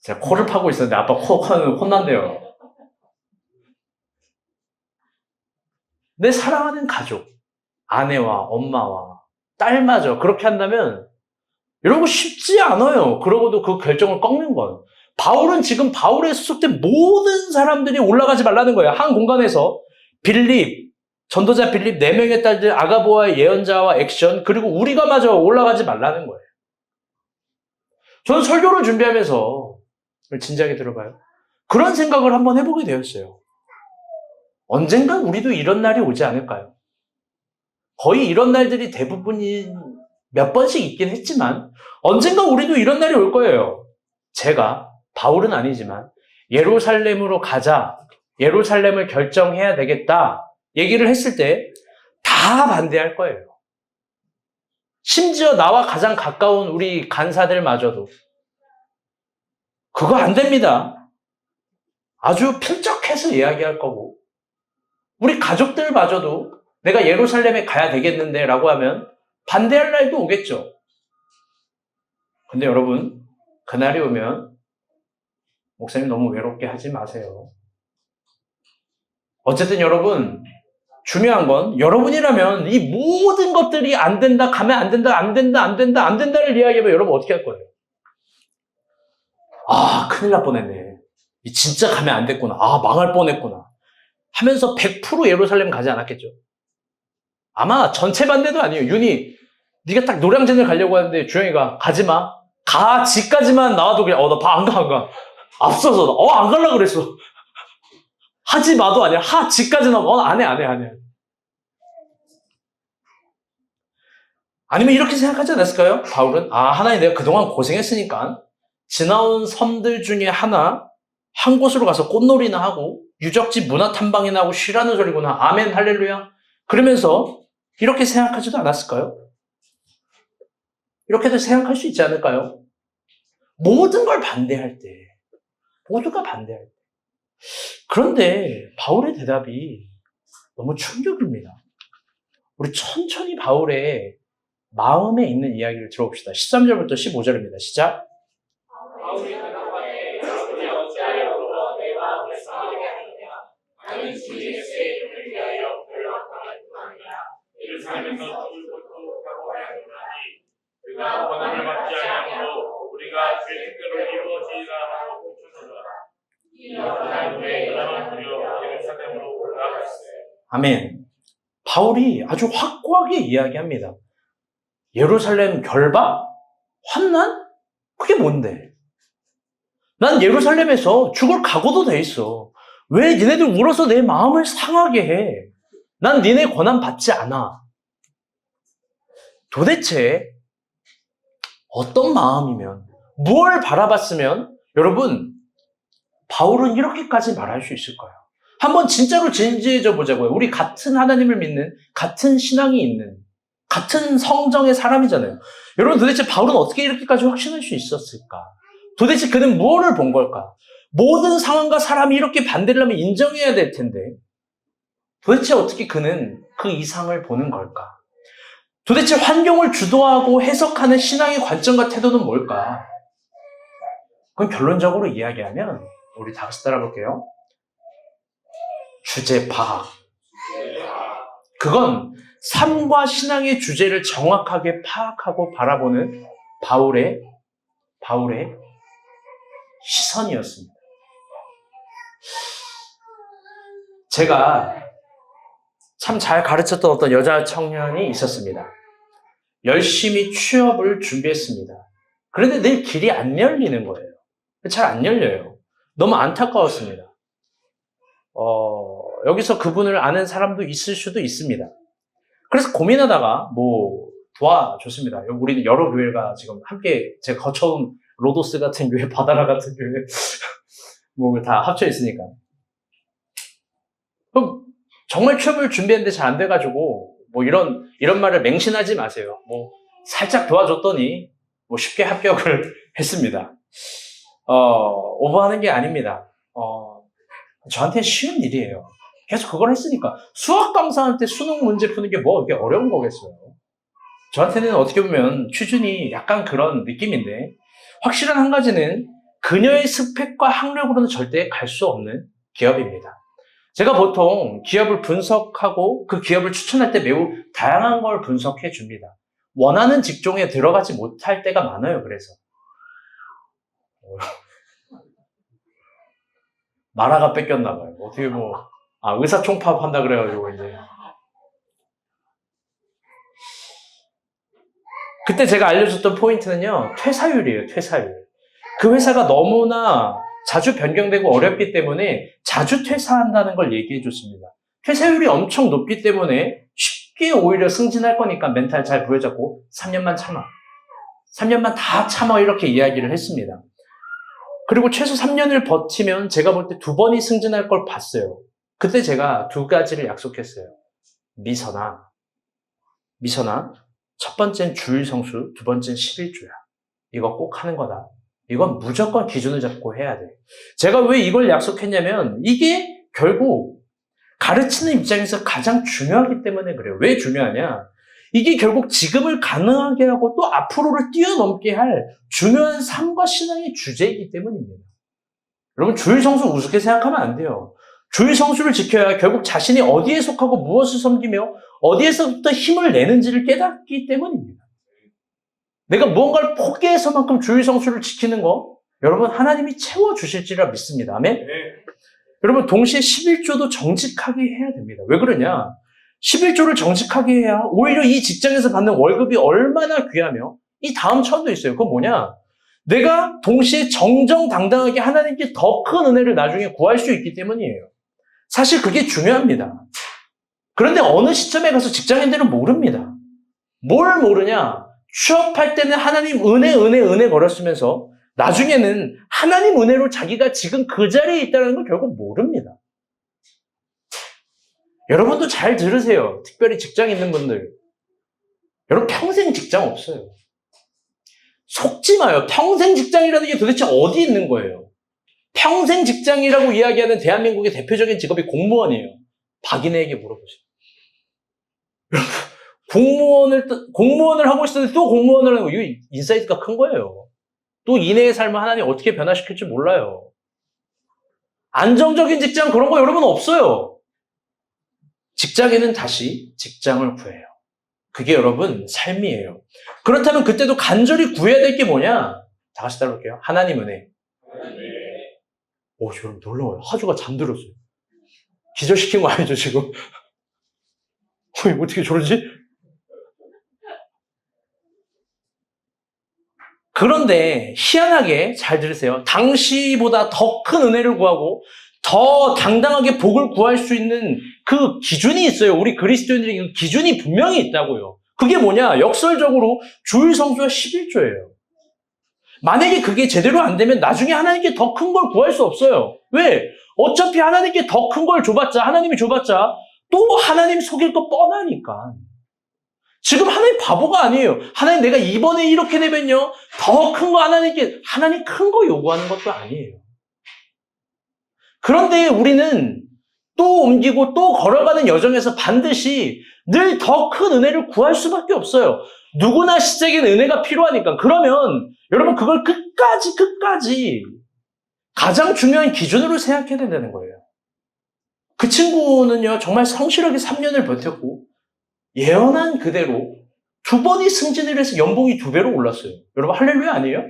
제가 코를 파고 있었는데 아빠 코는 혼난대요. 내 사랑하는 가족, 아내와 엄마와 딸마저 그렇게 한다면 이런 거 쉽지 않아요. 그러고도 그 결정을 꺾는 건. 바울은 지금 바울에 소속된 모든 사람들이 올라가지 말라는 거예요. 한 공간에서 빌립, 전도자 빌립 4명의 딸들 아가보와 예언자와 액션, 그리고 우리가 마저 올라가지 말라는 거예요. 저는 설교를 준비하면서 진지하게 들어봐요. 그런 생각을 한번 해보게 되었어요. 언젠간 우리도 이런 날이 오지 않을까요? 거의 이런 날들이 대부분이 몇 번씩 있긴 했지만 언젠가 우리도 이런 날이 올 거예요. 제가 바울은 아니지만 예루살렘으로 가자, 예루살렘을 결정해야 되겠다 얘기를 했을 때 다 반대할 거예요. 심지어 나와 가장 가까운 우리 간사들마저도 그거 안 됩니다. 아주 필적해서 이야기할 거고 우리 가족들마저도 내가 예루살렘에 가야 되겠는데 라고 하면 반대할 날도 오겠죠. 근데 여러분, 그날이 오면 목사님 너무 외롭게 하지 마세요. 어쨌든 여러분, 중요한 건 여러분이라면 이 모든 것들이 안 된다, 가면 안 된다, 안 된다, 안 된다, 안 된다를 이야기하면 여러분 어떻게 할 거예요? 아, 큰일 날 뻔했네. 진짜 가면 안 됐구나. 아, 망할 뻔했구나. 하면서 100% 예루살렘 가지 않았겠죠. 아마 전체 반대도 아니에요. 윤희, 네가 딱 노량진을 가려고 하는데 주영이가 가지 마. 가, 집까지만 나와도 그냥 나 안 가. 앞서서 안 가려고 그랬어. 하지 마도 아니야. 집까지 나와. 안 해. 아니면 이렇게 생각하지 않았을까요? 바울은 하나님 내가 그동안 고생했으니까 지나온 섬들 중에 한 곳으로 가서 꽃놀이나 하고 유적지 문화 탐방이나 하고 쉬라는 소리구나. 아멘 할렐루야. 그러면서 이렇게 생각하지도 않았을까요? 이렇게도 생각할 수 있지 않을까요? 모든 걸 반대할 때, 모두가 반대할 때. 그런데 바울의 대답이 너무 충격입니다. 우리 천천히 바울의 마음에 있는 이야기를 들어봅시다. 13절부터 15절입니다. 시작. 바울이 대답하되 여러분이 어찌하여 내 마음을 상하게 하느냐. 나는 주 예수의 이름을 위하여 결박하는 뿐이라. 예루살렘에서 죽을 것도 없다고 하였노니 그가 권한을 받지 아니하므로 우리가 주의 뜻대로 이루어지리라 하고 쫓아서라. 이러한 후에 여자만 두려 예루살렘으로 올라갔어요. 아멘. 바울이 아주 확고하게 이야기합니다. 예루살렘 결박? 환난? 그게 뭔데? 난 예루살렘에서 죽을 각오도 돼 있어. 왜 니네들 울어서 내 마음을 상하게 해? 난 니네 권한 받지 않아. 도대체 어떤 마음이면, 뭘 바라봤으면 여러분 바울은 이렇게까지 말할 수 있을까요? 한번 진짜로 진지해져 보자고요. 우리 같은 하나님을 믿는, 같은 신앙이 있는, 같은 성정의 사람이잖아요. 여러분 도대체 바울은 어떻게 이렇게까지 확신할 수 있었을까? 도대체 그는 무엇을 본 걸까? 모든 상황과 사람이 이렇게 반대를 하면 인정해야 될 텐데 도대체 어떻게 그는 그 이상을 보는 걸까? 도대체 환경을 주도하고 해석하는 신앙의 관점과 태도는 뭘까? 그건 결론적으로 이야기하면 우리 다 같이 따라볼게요. 주제 파악. 그건 삶과 신앙의 주제를 정확하게 파악하고 바라보는 바울의 시선이었습니다. 제가 참 잘 가르쳤던 어떤 여자 청년이 있었습니다. 열심히 취업을 준비했습니다. 그런데 늘 길이 안 열리는 거예요. 잘 안 열려요. 너무 안타까웠습니다. 여기서 그분을 아는 사람도 있을 수도 있습니다. 그래서 고민하다가 도와줬습니다. 우리는 여러 교회가 지금 함께 제가 거쳐온 로도스 같은 교회, 바다라 같은 교회 다 합쳐 있으니까. 그럼 정말 취업을 준비했는데 잘 안 돼가지고 이런 말을 맹신하지 마세요. 살짝 도와줬더니 쉽게 합격을 했습니다. 오버하는 게 아닙니다. 저한테는 쉬운 일이에요. 계속 그걸 했으니까. 수학 강사한테 수능 문제 푸는 게 이게 어려운 거겠어요. 저한테는 어떻게 보면 취준이 약간 그런 느낌인데, 확실한 한 가지는 그녀의 스펙과 학력으로는 절대 갈 수 없는 기업입니다. 제가 보통 기업을 분석하고 그 기업을 추천할 때 매우 다양한 걸 분석해 줍니다. 원하는 직종에 들어가지 못할 때가 많아요. 그래서 마라가 뺏겼나 봐요. 어떻게 의사총팝 한다 그래가지고 이제. 그때 제가 알려줬던 포인트는요, 퇴사율이에요. 퇴사율. 그 회사가 너무나 자주 변경되고 어렵기 때문에 자주 퇴사한다는 걸 얘기해 줬습니다. 퇴사율이 엄청 높기 때문에 쉽게 오히려 승진할 거니까 멘탈 잘 부여잡고 3년만 참아. 3년만 다 참아, 이렇게 이야기를 했습니다. 그리고 최소 3년을 버티면 제가 볼 때 2번이 승진할 걸 봤어요. 그때 제가 2가지를 약속했어요. 미선아, 첫 번째는 주일 성수, 2번째는 11조야. 이거 꼭 하는 거다. 이건 무조건 기준을 잡고 해야 돼. 제가 왜 이걸 약속했냐면 이게 결국 가르치는 입장에서 가장 중요하기 때문에 그래요. 왜 중요하냐? 이게 결국 지금을 가능하게 하고 또 앞으로를 뛰어넘게 할 중요한 삶과 신앙의 주제이기 때문입니다. 여러분, 주일 성수 우습게 생각하면 안 돼요. 주일 성수를 지켜야 결국 자신이 어디에 속하고 무엇을 섬기며 어디에서부터 힘을 내는지를 깨닫기 때문입니다. 내가 무언가를 포기해서만큼 주일 성수를 지키는 거, 여러분, 하나님이 채워주실지라 믿습니다. 아멘? 네. 여러분, 동시에 11조도 정직하게 해야 됩니다. 왜 그러냐? 11조를 정직하게 해야 오히려 이 직장에서 받는 월급이 얼마나 귀하며, 이 다음 차원도 있어요. 그건 뭐냐? 내가 동시에 정정당당하게 하나님께 더 큰 은혜를 나중에 구할 수 있기 때문이에요. 사실 그게 중요합니다. 그런데 어느 시점에 가서 직장인들은 모릅니다. 뭘 모르냐? 취업할 때는 하나님 은혜 걸었으면서 나중에는 하나님 은혜로 자기가 지금 그 자리에 있다는 걸 결국 모릅니다. 여러분도 잘 들으세요. 특별히 직장 있는 분들. 여러분, 평생 직장 없어요. 속지 마요. 평생 직장이라는 게 도대체 어디 있는 거예요? 평생 직장이라고 이야기하는 대한민국의 대표적인 직업이 공무원이에요. 박인혜에게 물어보세요. 공무원을 하고 있었는데 또 공무원을 하는 거, 이거 인사이트가 큰 거예요. 또 이내의 삶을 하나님 어떻게 변화시킬지 몰라요. 안정적인 직장, 그런 거 여러분 없어요. 직장에는 다시 직장을 구해요. 그게 여러분 삶이에요. 그렇다면 그때도 간절히 구해야 될 게 뭐냐? 다 같이 따라볼게요. 하나님 은혜. 오, 여러분 놀라워요. 하주가 잠들었어요. 기절시킨 거 아니죠 지금? 어떻게 저러지? 그런데 희한하게 잘 들으세요. 당시보다 더 큰 은혜를 구하고 더 당당하게 복을 구할 수 있는 그 기준이 있어요. 우리 그리스도인들에게 그 기준이 분명히 있다고요. 그게 뭐냐? 역설적으로 주일 성수와 11조예요. 만약에 그게 제대로 안 되면 나중에 하나님께 더 큰 걸 구할 수 없어요. 왜? 어차피 하나님께 더 큰 걸 줘봤자, 하나님이 줘봤자 또 하나님 속일 거 뻔하니까. 지금 하나님 바보가 아니에요. 하나님 내가 이번에 이렇게 되면요, 더 큰 거 하나님께, 하나님 큰 거 요구하는 것도 아니에요. 그런데 우리는 또 옮기고 또 걸어가는 여정에서 반드시 늘 더 큰 은혜를 구할 수밖에 없어요. 누구나 시작엔 은혜가 필요하니까. 그러면 여러분 그걸 끝까지 가장 중요한 기준으로 생각해야 된다는 거예요. 그 친구는요, 정말 성실하게 3년을 버텼고 예언한 그대로 2번이 승진을 해서 연봉이 2배로 올랐어요. 여러분 할렐루야 아니에요?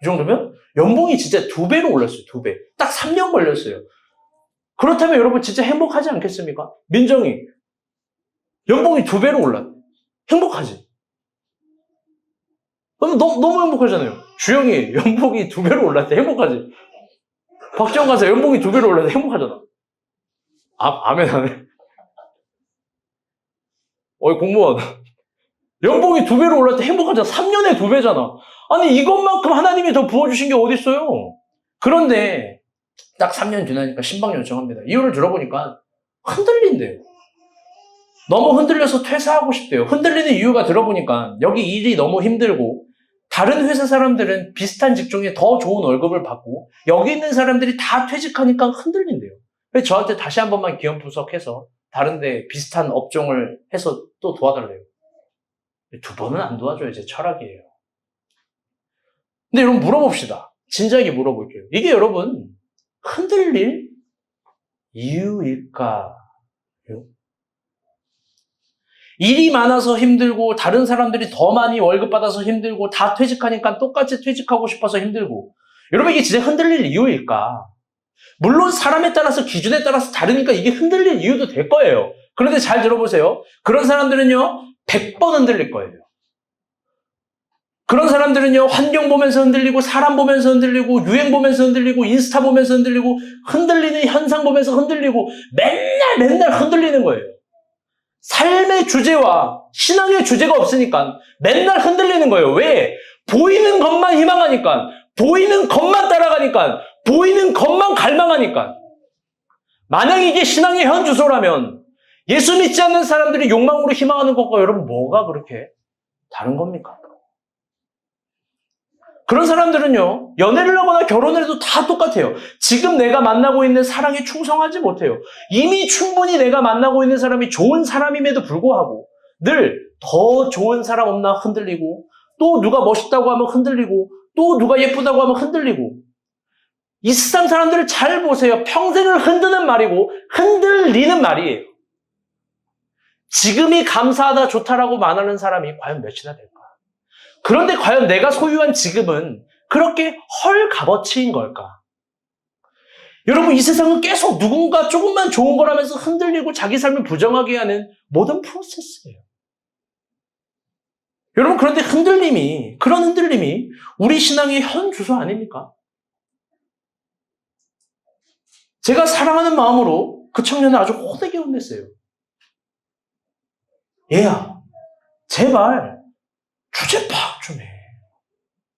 이 정도면 연봉이 진짜 2배로 올랐어요. 2배. 딱 3년 걸렸어요. 그렇다면 여러분 진짜 행복하지 않겠습니까? 민정이 연봉이 2배로 올랐. 행복하지? 너무 행복하잖아요. 주영이 연봉이 2배로 올랐대. 행복하지? 박지원 가서 연봉이 2배로 올랐대. 행복하잖아. 아멘 하네. 어이 공무원 연봉이 2배로 올랐대. 행복하잖아. 3년에 2배잖아. 아니 이것만큼 하나님이 더 부어주신 게 어딨어요. 그런데 딱 3년 지나니까 신방 요청합니다. 이유를 들어보니까 흔들린대요. 너무 흔들려서 퇴사하고 싶대요. 흔들리는 이유가 들어보니까 여기 일이 너무 힘들고 다른 회사 사람들은 비슷한 직종에 더 좋은 월급을 받고 여기 있는 사람들이 다 퇴직하니까 흔들린대요. 그래서 저한테 다시 한 번만 기업 분석해서 다른 데 비슷한 업종을 해서 또 도와달래요. 2번은 안 도와줘요. 제 철학이에요. 근데 여러분 물어봅시다. 진지하게 물어볼게요. 이게 여러분 흔들릴 이유일까요? 일이 많아서 힘들고 다른 사람들이 더 많이 월급 받아서 힘들고 다 퇴직하니까 똑같이 퇴직하고 싶어서 힘들고 여러분 이게 진짜 흔들릴 이유일까? 물론 사람에 따라서 기준에 따라서 다르니까 이게 흔들릴 이유도 될 거예요. 그런데 잘 들어보세요. 그런 사람들은요 100번 흔들릴 거예요. 그런 사람들은요 환경 보면서 흔들리고 사람 보면서 흔들리고 유행 보면서 흔들리고 인스타 보면서 흔들리고 흔들리는 현상 보면서 흔들리고 맨날 흔들리는 거예요. 삶의 주제와 신앙의 주제가 없으니까 맨날 흔들리는 거예요. 왜? 보이는 것만 희망하니까, 보이는 것만 따라가니까, 보이는 것만 갈망하니까. 만약 이게 신앙의 현 주소라면 예수 믿지 않는 사람들이 욕망으로 희망하는 것과 여러분 뭐가 그렇게 다른 겁니까? 그런 사람들은요, 연애를 하거나 결혼을 해도 다 똑같아요. 지금 내가 만나고 있는 사랑에 충성하지 못해요. 이미 충분히 내가 만나고 있는 사람이 좋은 사람임에도 불구하고 늘 더 좋은 사람 없나 흔들리고 또 누가 멋있다고 하면 흔들리고 또 누가 예쁘다고 하면 흔들리고 이 세상 사람들을 잘 보세요. 평생을 흔드는 말이고 흔들리는 말이에요. 지금이 감사하다 좋다라고 말하는 사람이 과연 몇이나 될까? 그런데 과연 내가 소유한 지금은 그렇게 헐값어치인 걸까? 여러분 이 세상은 계속 누군가 조금만 좋은 거라면서 흔들리고 자기 삶을 부정하게 하는 모든 프로세스예요. 여러분 그런데 그런 흔들림이 우리 신앙의 현 주소 아닙니까? 제가 사랑하는 마음으로 그 청년을 아주 호되게 혼냈어요. 얘야 제발 주제 파악 좀 해.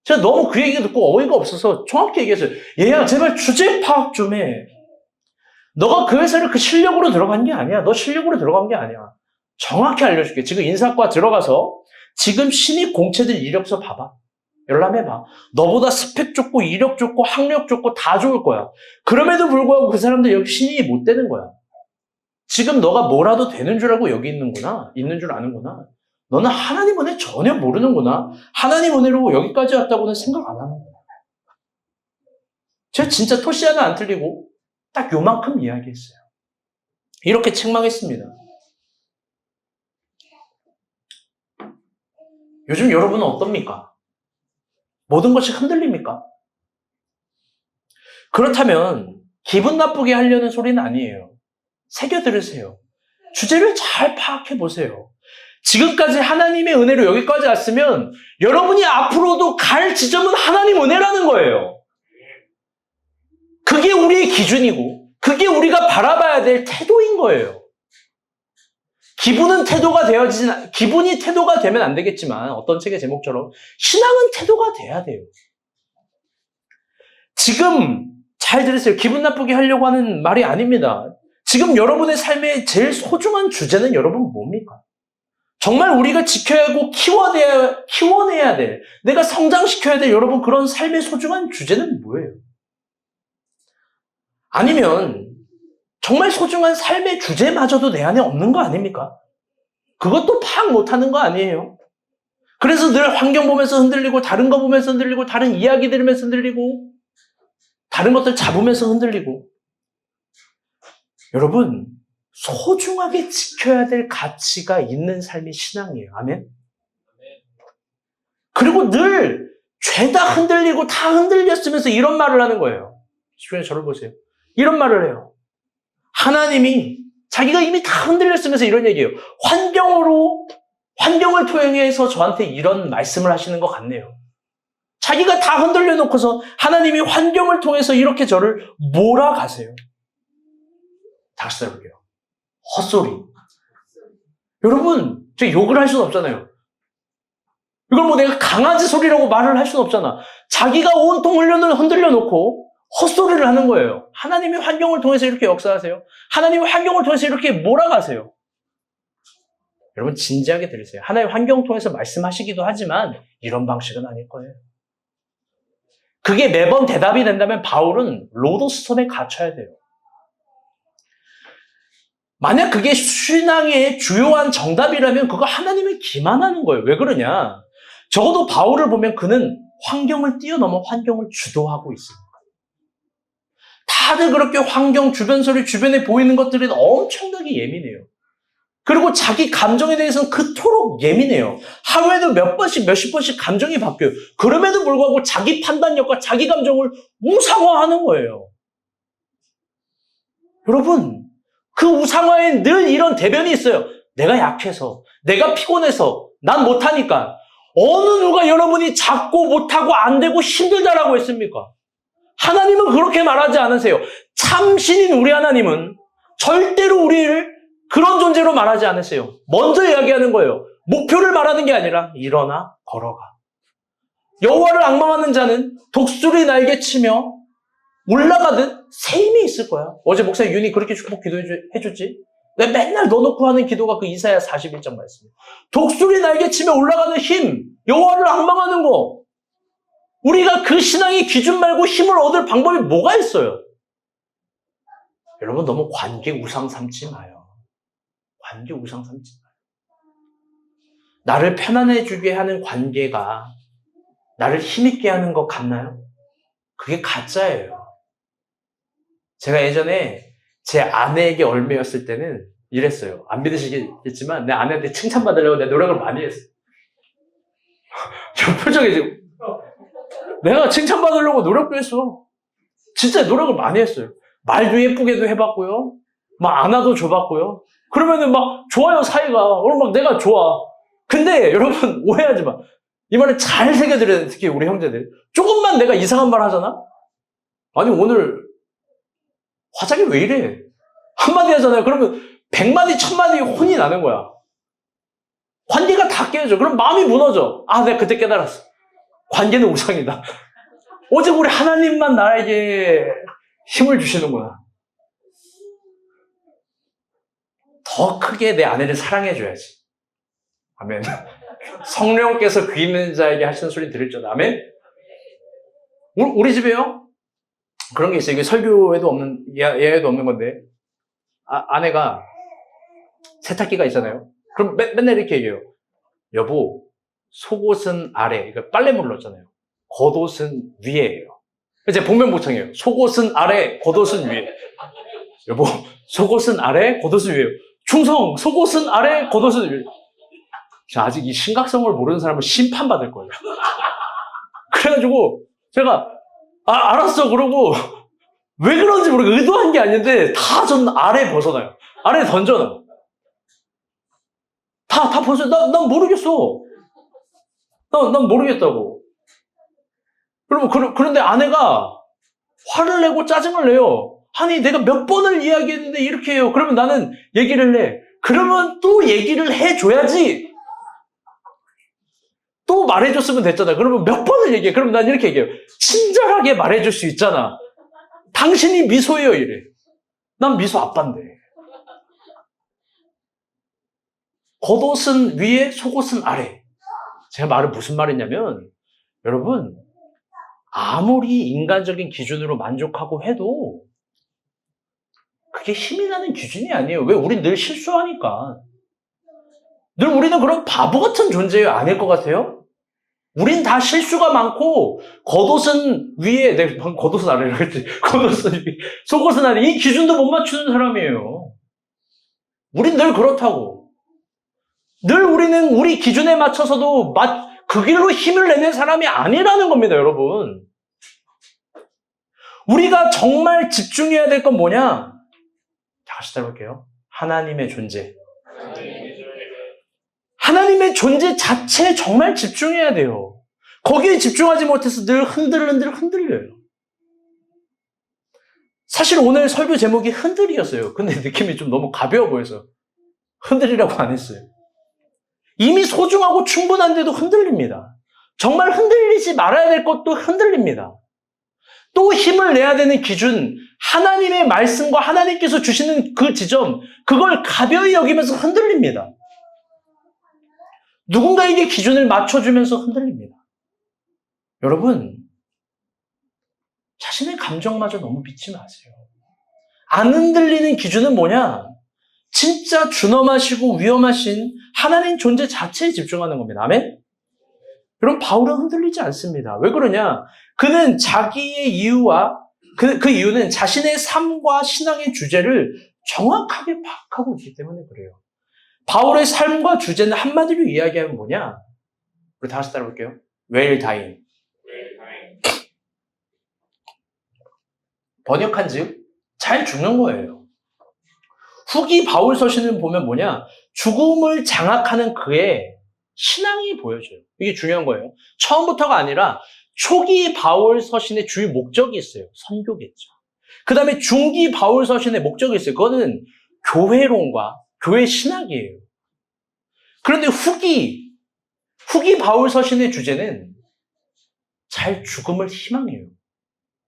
제가 너무 그 얘기 듣고 어이가 없어서 정확히 얘기했어요. 얘야 제발 주제 파악 좀 해. 너가 그 회사를 그 실력으로 들어간 게 아니야. 너 실력으로 들어간 게 아니야. 정확히 알려줄게. 지금 인사과 들어가서 지금 신입 공채들 이력서 봐봐. 열람해봐. 너보다 스펙 좋고 이력 좋고 학력 좋고 다 좋을 거야. 그럼에도 불구하고 그 사람들 여기 신입이 못 되는 거야. 지금 너가 뭐라도 되는 줄 알고 여기 있는구나. 있는 줄 아는구나. 너는 하나님 은혜 전혀 모르는구나. 하나님 은혜로 여기까지 왔다고는 생각 안 하는 거야. 제가 진짜 토시 하나 안 틀리고 딱 요만큼 이야기했어요. 이렇게 책망했습니다. 요즘 여러분은 어떻습니까? 모든 것이 흔들립니까? 그렇다면 기분 나쁘게 하려는 소리는 아니에요. 새겨 들으세요. 주제를 잘 파악해 보세요. 지금까지 하나님의 은혜로 여기까지 왔으면 여러분이 앞으로도 갈 지점은 하나님 은혜라는 거예요. 그게 우리의 기준이고 그게 우리가 바라봐야 될 태도인 거예요. 기분이 태도가 되면 안 되겠지만, 어떤 책의 제목처럼, 신앙은 태도가 돼야 돼요. 지금, 잘 들으세요. 기분 나쁘게 하려고 하는 말이 아닙니다. 지금 여러분의 삶의 제일 소중한 주제는 여러분 뭡니까? 정말 우리가 지켜야 하고 키워내야 될, 내가 성장시켜야 될 여러분 그런 삶의 소중한 주제는 뭐예요? 아니면 정말 소중한 삶의 주제마저도 내 안에 없는 거 아닙니까? 그것도 파악 못하는 거 아니에요? 그래서 늘 환경 보면서 흔들리고 다른 거 보면서 흔들리고 다른 이야기 들으면서 흔들리고 다른 것들 잡으면서 흔들리고 여러분 소중하게 지켜야 될 가치가 있는 삶이 신앙이에요. 아멘? 그리고 늘 죄다 흔들리고 다 흔들렸으면서 이런 말을 하는 거예요. 주변에 저를 보세요. 이런 말을 해요. 하나님이 자기가 이미 다 흔들렸으면서 이런 얘기예요. 환경을 통해서 저한테 이런 말씀을 하시는 것 같네요. 자기가 다 흔들려 놓고서 하나님이 환경을 통해서 이렇게 저를 몰아가세요. 다시 해볼게요. 헛소리. 여러분, 저 욕을 할 수는 없잖아요. 이걸 뭐 내가 강아지 소리라고 말을 할 수는 없잖아. 자기가 온통 흔들려 놓고 헛소리를 하는 거예요. 하나님이 환경을 통해서 이렇게 역사하세요. 하나님이 환경을 통해서 이렇게 몰아가세요. 여러분 진지하게 들으세요. 하나님 환경을 통해서 말씀하시기도 하지만 이런 방식은 아닐 거예요. 그게 매번 대답이 된다면 바울은 로도스톤에 갇혀야 돼요. 만약 그게 신앙의 주요한 정답이라면 그거 하나님을 기만하는 거예요. 왜 그러냐? 적어도 바울을 보면 그는 환경을 뛰어넘어 환경을 주도하고 있습니다. 다들 그렇게 환경, 주변 소리, 주변에 보이는 것들이 엄청나게 예민해요. 그리고 자기 감정에 대해서는 그토록 예민해요. 하루에도 몇십 번씩 감정이 바뀌어요. 그럼에도 불구하고 자기 판단력과 자기 감정을 우상화하는 거예요. 여러분, 그 우상화에 늘 이런 대변이 있어요. 내가 약해서, 내가 피곤해서, 난 못하니까. 어느 누가 여러분이 작고 못하고 안 되고 힘들다라고 했습니까? 하나님은 그렇게 말하지 않으세요. 참신인 우리 하나님은 절대로 우리를 그런 존재로 말하지 않으세요. 먼저 이야기하는 거예요. 목표를 말하는 게 아니라 일어나 걸어가. 여호와를 앙망하는 자는 독수리 날개 치며 올라가듯 새 힘이 있을 거야. 어제 목사 윤이 그렇게 축복 기도해주지? 왜 맨날 넣어놓고 하는 기도가 그 이사야 41장 말씀이에요. 독수리 날개 치며 올라가는 힘, 여호와를 앙망하는 거. 우리가 그 신앙의 기준 말고 힘을 얻을 방법이 뭐가 있어요? 여러분 너무 관계 우상 삼지 마요. 관계 우상 삼지 마요. 나를 편안해지게 하는 관계가 나를 힘있게 하는 것 같나요? 그게 가짜예요. 제가 예전에 제 아내에게 얽매였을 때는 이랬어요. 안 믿으시겠지만 내 아내한테 칭찬받으려고 내가 노력을 많이 했어. 저 표정이 지금 내가 칭찬받으려고 노력도 했어. 진짜 노력을 많이 했어요. 말도 예쁘게도 해봤고요. 막 안아도 줘봤고요. 그러면은 막 좋아요 사이가. 오늘 막 내가 좋아. 근데 여러분 오해하지 마. 이 말을 잘 새겨드려야 돼. 특히 우리 형제들. 조금만 내가 이상한 말 하잖아? 아니 오늘 화장이 왜 이래? 한마디 하잖아요. 그러면 100마디 1000마디 혼이 나는 거야. 관계가 다 깨져. 그럼 마음이 무너져. 아 내가 그때 깨달았어. 관계는 우상이다. 오직 우리 하나님만 나에게 힘을 주시는구나. 더 크게 내 아내를 사랑해줘야지. 아멘. 성령께서 귀 있는 자에게 하시는 소리 들을 줄. 아멘. 우리 집에요. 그런 게 있어요. 이게 설교에도 없는, 예에도 없는 건데. 아내가 세탁기가 있잖아요. 그럼 맨날 이렇게 얘기해요. 여보, 속옷은 아래. 그러니까 빨래물 넣었잖아요. 겉옷은 위에예요. 제가 복면보창이에요. 속옷은 아래, 겉옷은 위에. 여보, 속옷은 아래, 겉옷은 위에요. 충성, 속옷은 아래, 겉옷은 위에. 아직 이 심각성을 모르는 사람은 심판받을 거예요. 그래가지고 제가 알았어 그러고 왜 그런지 모르겠어요. 의도한 게 아닌데 다 전 아래 벗어나요. 아래 던져놔요. 다 벗어요. 난 모르겠어. 난 모르겠다고. 그러면 그런데 아내가 화를 내고 짜증을 내요. 아니, 내가 몇 번을 이야기했는데 이렇게 해요. 그러면 나는 얘기를 해. 그러면 또 얘기를 해줘야지. 또 말해줬으면 됐잖아. 그러면 몇 번을 얘기해. 그럼 난 이렇게 얘기해요. 친절하게 말해줄 수 있잖아. 당신이 미소예요, 이래. 난 미소 아빠인데. 겉옷은 위에, 속옷은 아래. 제가 말은 무슨 말이냐면, 여러분, 아무리 인간적인 기준으로 만족하고 해도 그게 힘이 나는 기준이 아니에요. 왜? 우린 늘 실수하니까. 늘 우리는 그런 바보 같은 존재예요. 아닐 것 같아요? 우린 다 실수가 많고 겉옷은 위에, 내가 방금 겉옷은 아래라고 했지. 겉옷은 위에, 속옷은 아래. 이 기준도 못 맞추는 사람이에요. 우린 늘 그렇다고. 늘 우리는 우리 기준에 맞춰서도 그 길로 힘을 내는 사람이 아니라는 겁니다, 여러분. 우리가 정말 집중해야 될 건 뭐냐? 다시 따라볼게요. 하나님의 존재. 하나님의 존재 자체에 정말 집중해야 돼요. 거기에 집중하지 못해서 늘 흔들려요. 사실 오늘 설교 제목이 흔들이었어요. 근데 느낌이 좀 너무 가벼워 보여서 흔들이라고 안 했어요. 이미 소중하고 충분한데도 흔들립니다. 정말 흔들리지 말아야 될 것도 흔들립니다. 또 힘을 내야 되는 기준, 하나님의 말씀과 하나님께서 주시는 그 지점, 그걸 가벼이 여기면서 흔들립니다. 누군가에게 기준을 맞춰주면서 흔들립니다. 여러분, 자신의 감정마저 너무 믿지 마세요. 안 흔들리는 기준은 뭐냐? 진짜 준엄하시고 위엄하신 하나님 존재 자체에 집중하는 겁니다. 아멘? 여러분, 바울은 흔들리지 않습니다. 왜 그러냐? 그는 자기의 이유와 그 이유는 자신의 삶과 신앙의 주제를 정확하게 파악하고 있기 때문에 그래요. 바울의 삶과 주제는 한마디로 이야기하면 뭐냐? 우리 다시 따라볼게요. well dying. 번역한즉 잘 죽는 거예요. 후기 바울 서신을 보면 뭐냐? 죽음을 장악하는 그의 신앙이 보여져요. 이게 중요한 거예요. 처음부터가 아니라 초기 바울 서신의 주요 목적이 있어요. 선교겠죠. 그 다음에 중기 바울 서신의 목적이 있어요. 그거는 교회론과 교회 신학이에요. 그런데 후기 바울 서신의 주제는 잘 죽음을 희망해요.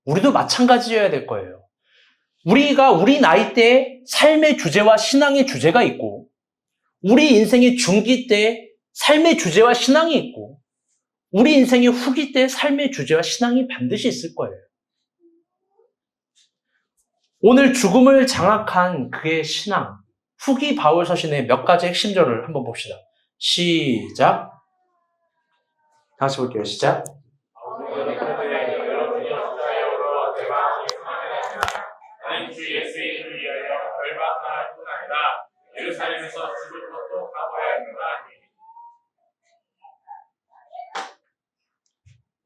우리도 마찬가지여야 될 거예요. 우리가 우리 나이 때 삶의 주제와 신앙의 주제가 있고, 우리 인생의 중기 때 삶의 주제와 신앙이 있고, 우리 인생의 후기 때 삶의 주제와 신앙이 반드시 있을 거예요. 오늘 죽음을 장악한 그의 신앙, 후기 바울 서신의 몇 가지 핵심절을 한번 봅시다. 시작. 다시 볼게요. 시작.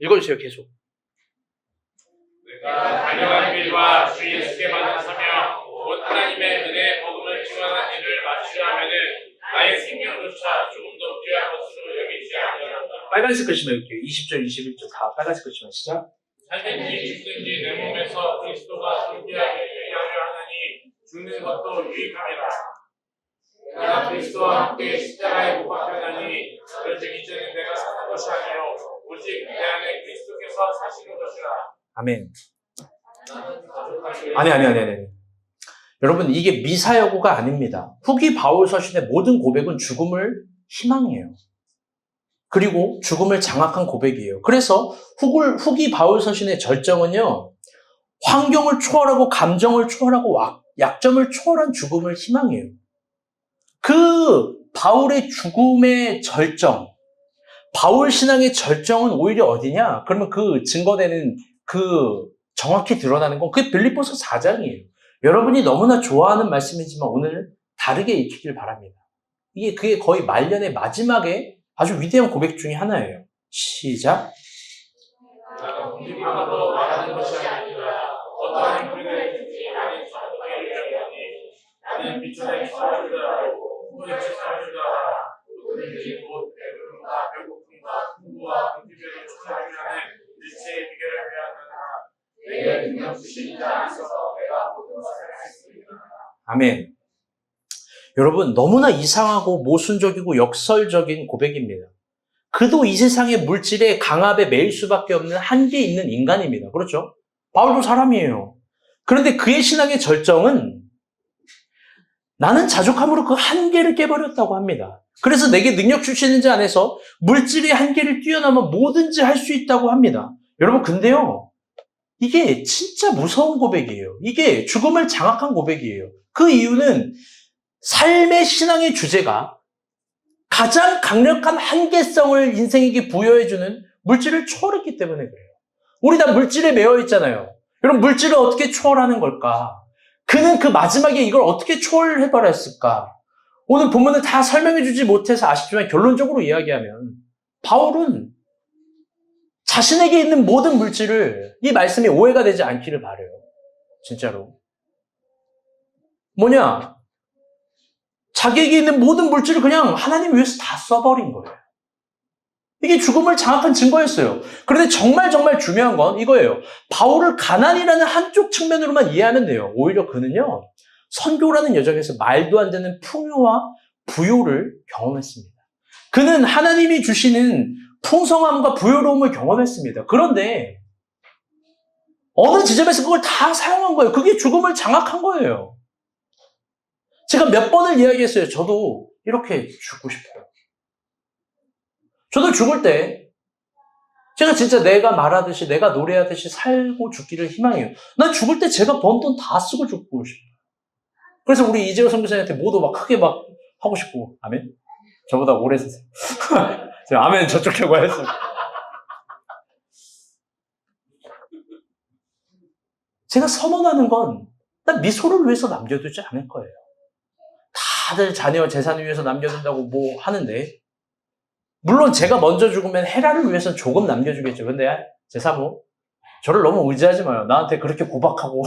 읽어주세요. 계속. 내가 달려간 길과 주 예수께 받은 사명, 곧 하나님의 은혜 복음을 증언한 일을 마치려 하면은 나의 생명조차 조금도 귀한 것으로 여기지 아니하노라. 빨간색 글씨만 읽게요. 20절, 21절 다 빨간색 글씨만 시작. 살든지 죽든지 내 몸에서 그리스도가 존귀하게 유의하려 하느니 죽는 것도 유익함이라. 내가 그리스도와 함께 십자가에 못 박혔나니 그런즉 이제는 내가 사는 것이 아니요 오직 내 안에 그리스도께서 사시는 것이라. 아멘. 아니. 여러분, 이게 미사여구가 아닙니다. 후기 바울 서신의 모든 고백은 죽음을 희망해요. 그리고 죽음을 장악한 고백이에요. 그래서 후기 바울 서신의 절정은요, 환경을 초월하고 감정을 초월하고 약점을 초월한 죽음을 희망해요. 그 바울의 죽음의 절정, 바울 신앙의 절정은 오히려 어디냐? 그러면 그 증거되는 그 정확히 드러나는 건 그게 빌립보서 4장이에요. 여러분이 너무나 좋아하는 말씀이지만 오늘 다르게 익히길 바랍니다. 그게 거의 말년의 마지막에 아주 위대한 고백 중에 하나예요. 시작. 공직하고 말하는 것이 아니라 어떠한 행위를 듣지 아닌 사람에게 이르노니 나는 비천에 치사하더라도 후보에 치사하더라. 누구든지 곧 배부름과 배고픔과 풍부와 궁핍에도 참여하기 전에 일체의 비결을 배웠느니라. 내게 능력 주신 자 있어서 내가 모든 아멘. 여러분, 너무나 이상하고 모순적이고 역설적인 고백입니다. 그도 이 세상의 물질의 강압에 매일 수밖에 없는 한계 있는 인간입니다. 그렇죠? 바울도 사람이에요. 그런데 그의 신앙의 절정은 나는 자족함으로 그 한계를 깨버렸다고 합니다. 그래서 내게 능력 주시는 자 안에서 물질의 한계를 뛰어넘어 뭐든지 할 수 있다고 합니다. 여러분, 근데요, 이게 진짜 무서운 고백이에요. 이게 죽음을 장악한 고백이에요. 그 이유는 삶의 신앙의 주제가 가장 강력한 한계성을 인생에게 부여해주는 물질을 초월했기 때문에 그래요. 우리 다 물질에 매여 있잖아요. 여러분, 물질을 어떻게 초월하는 걸까? 그는 그 마지막에 이걸 어떻게 초월해버렸을까? 오늘 본문을 다 설명해주지 못해서 아쉽지만 결론적으로 이야기하면 바울은 자신에게 있는 모든 물질을 이 말씀이 오해가 되지 않기를 바라요. 진짜로. 뭐냐? 자기에게 있는 모든 물질을 그냥 하나님 위해서 다 써버린 거예요. 이게 죽음을 장악한 증거였어요. 그런데 정말 중요한 건 이거예요. 바울을 가난이라는 한쪽 측면으로만 이해하면 돼요. 오히려 그는요, 선교라는 여정에서 말도 안 되는 풍요와 부요를 경험했습니다. 그는 하나님이 주시는 풍성함과 부요로움을 경험했습니다. 그런데 어느 지점에서 그걸 다 사용한 거예요. 그게 죽음을 장악한 거예요. 제가 몇 번을 이야기했어요. 저도 이렇게 죽고 싶어요. 저도 죽을 때 제가 진짜 내가 말하듯이 내가 노래하듯이 살고 죽기를 희망해요. 난 죽을 때 제가 번 돈 다 쓰고 죽고 싶어요. 그래서 우리 이재호 선교사님한테 모두 막 크게 막 하고 싶고. 아멘? 저보다 오래 사세요. 제가 아멘 저쪽이라고 했어요. 제가 선언하는 건 난 미소를 위해서 남겨두지 않을 거예요. 다들 자녀 재산을 위해서 남겨둔다고 뭐 하는데, 물론 제가 먼저 죽으면 헤라를 위해서 조금 남겨주겠죠. 근데 제 사모, 저를 너무 의지하지 마요. 나한테 그렇게 구박하고.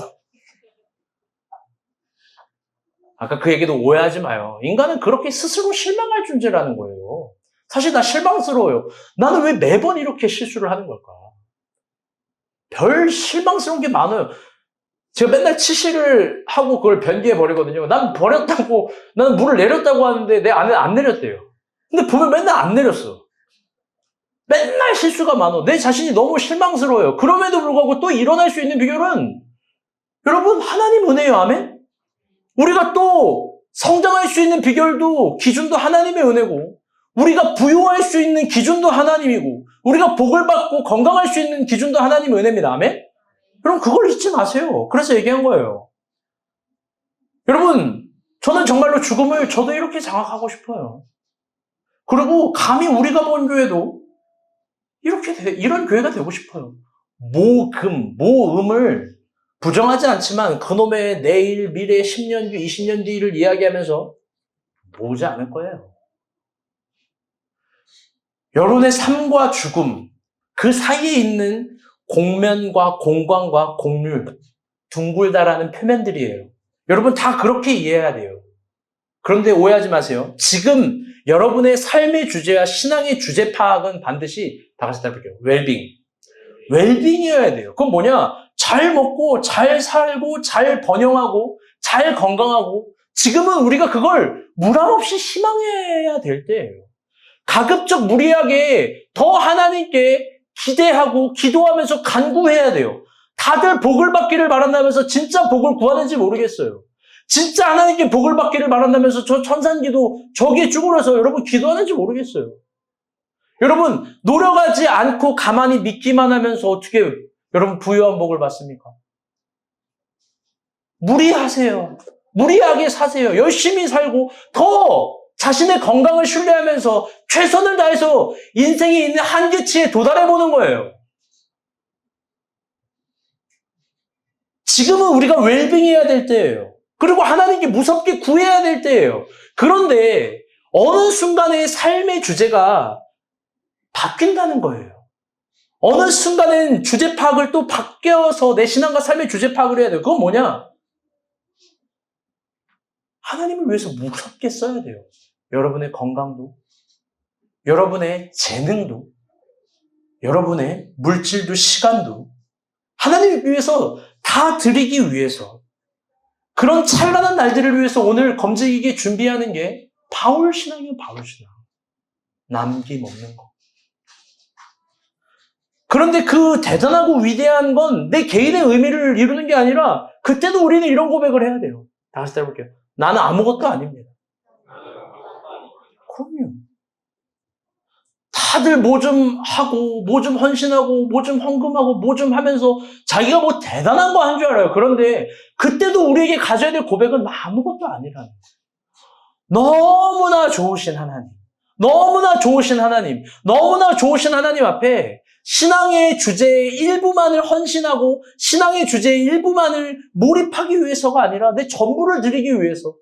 아까 그 얘기도 오해하지 마요. 인간은 그렇게 스스로 실망할 존재라는 거예요. 사실 나 실망스러워요. 나는 왜 매번 이렇게 실수를 하는 걸까? 별 실망스러운 게 많아요. 제가 맨날 치실을 하고 그걸 변기해버리거든요. 난 버렸다고, 나는 물을 내렸다고 하는데 내 안에 안 내렸대요. 근데 보면 맨날 안 내렸어. 맨날 실수가 많아. 내 자신이 너무 실망스러워요. 그럼에도 불구하고 또 일어날 수 있는 비결은 여러분, 하나님 은혜예요. 아멘? 우리가 또 성장할 수 있는 비결도 기준도 하나님의 은혜고, 우리가 부유할 수 있는 기준도 하나님이고, 우리가 복을 받고 건강할 수 있는 기준도 하나님의 은혜입니다. 아멘? 여러분, 그걸 잊지 마세요. 그래서 얘기한 거예요. 여러분, 저는 정말로 죽음을 저도 이렇게 장악하고 싶어요. 그리고 감히 우리가 본 교회도 이런 교회가 되고 싶어요. 모음을 부정하지 않지만 그놈의 내일, 미래, 10년 뒤, 20년 뒤를 이야기하면서 모으지 않을 거예요. 여러분의 삶과 죽음, 그 사이에 있는 공면과 공광과 공률, 둥글다라는 표면들이에요. 여러분 다 그렇게 이해해야 돼요. 그런데 오해하지 마세요. 지금 여러분의 삶의 주제와 신앙의 주제 파악은 반드시 다 같이 따라볼게요. 웰빙이어야 돼요. 그건 뭐냐? 잘 먹고, 잘 살고, 잘 번영하고, 잘 건강하고, 지금은 우리가 그걸 무람없이 희망해야 될 때예요. 가급적 무리하게 더 하나님께 기대하고 기도하면서 간구해야 돼요. 다들 복을 받기를 바란다면서 진짜 복을 구하는지 모르겠어요. 진짜 하나님께 복을 받기를 바란다면서 저 천산기도 저기에 쭈그려서 여러분 기도하는지 모르겠어요. 여러분 노력하지 않고 가만히 믿기만 하면서 어떻게 여러분 부유한 복을 받습니까? 무리하세요. 무리하게 사세요. 열심히 살고 더 자신의 건강을 신뢰하면서 최선을 다해서 인생에 있는 한계치에 도달해보는 거예요. 지금은 우리가 웰빙해야 될 때예요. 그리고 하나님께 무섭게 구해야 될 때예요. 그런데 어느 순간에 삶의 주제가 바뀐다는 거예요. 어느 순간엔 주제 파악을 또 바뀌어서 내 신앙과 삶의 주제 파악을 해야 돼요. 그건 뭐냐? 하나님을 위해서 무섭게 써야 돼요. 여러분의 건강도, 여러분의 재능도, 여러분의 물질도, 시간도 하나님을 위해서 다 드리기 위해서 그런 찬란한 날들을 위해서 오늘 검증이게 준비하는 게 바울 신앙이에요, 바울 신앙. 남김없는 거. 그런데 그 대단하고 위대한 건 내 개인의 의미를 이루는 게 아니라 그때도 우리는 이런 고백을 해야 돼요. 다시 해볼게요. 나는 아무것도 아닙니다. 그럼요. 다들 뭐 좀 하고, 뭐 좀 헌신하고, 뭐 좀 헌금하고, 뭐 좀 하면서 자기가 뭐 대단한 거 한 줄 알아요. 그런데 그때도 우리에게 가져야 될 고백은 나 아무것도 아니라는 거예요. 너무나 좋으신 하나님, 너무나 좋으신 하나님, 너무나 좋으신 하나님 앞에 신앙의 주제의 일부만을 헌신하고 신앙의 주제의 일부만을 몰입하기 위해서가 아니라 내 전부를 드리기 위해서,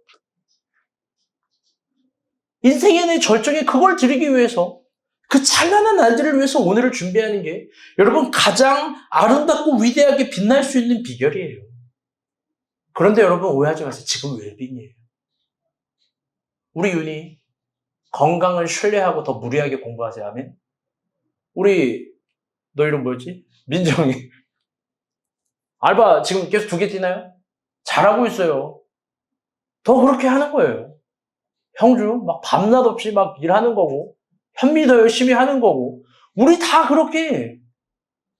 인생의 내 절정에 그걸 드리기 위해서, 그 찬란한 날들을 위해서 오늘을 준비하는 게 여러분 가장 아름답고 위대하게 빛날 수 있는 비결이에요. 그런데 여러분 오해하지 마세요. 지금 웰빙이에요. 우리 윤희 건강을 신뢰하고 더 무리하게 공부하세요. 아멘. 우리 너 이름 뭐였지? 민정이 알바 지금 계속 2개 뛰나요? 잘하고 있어요. 더 그렇게 하는 거예요. 형주 막 밤낮 없이 막 일하는 거고 현미 더 열심히 하는 거고 우리 다 그렇게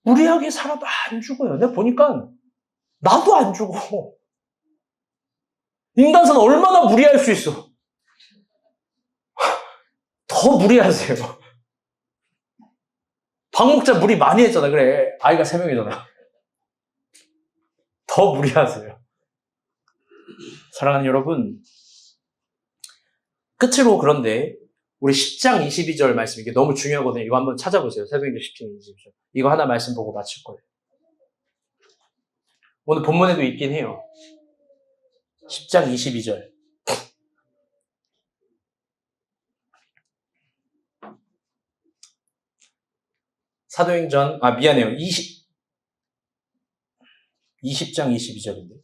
무리하게 살아도 안 죽어요. 내가 보니까 나도 안 죽어. 인간사는 얼마나 무리할 수 있어. 더 무리하세요. 박 목자 무리 많이 했잖아. 그래. 아이가 3명이잖아. 더 무리하세요. 사랑하는 여러분, 끝으로 그런데 우리 10장 22절 말씀, 이게 너무 중요하거든요. 이거 한번 찾아보세요. 사도행전 10장 22절. 이거 하나 말씀 보고 마칠 거예요. 오늘 본문에도 있긴 해요. 10장 22절. 사도행전, 미안해요. 20장 22절인데.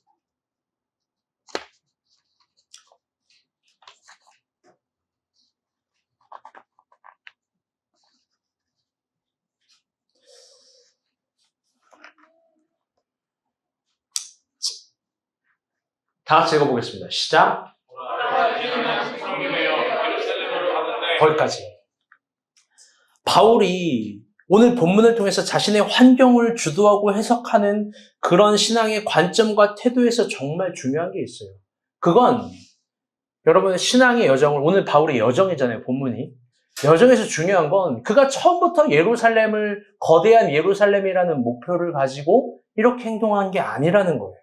다 같이 읽어보겠습니다. 시작. 거기까지. 바울이 오늘 본문을 통해서 자신의 환경을 주도하고 해석하는 그런 신앙의 관점과 태도에서 정말 중요한 게 있어요. 그건 여러분의 신앙의 여정을, 오늘 바울의 여정이잖아요, 본문이. 여정에서 중요한 건 그가 처음부터 예루살렘을, 거대한 예루살렘이라는 목표를 가지고 이렇게 행동한 게 아니라는 거예요.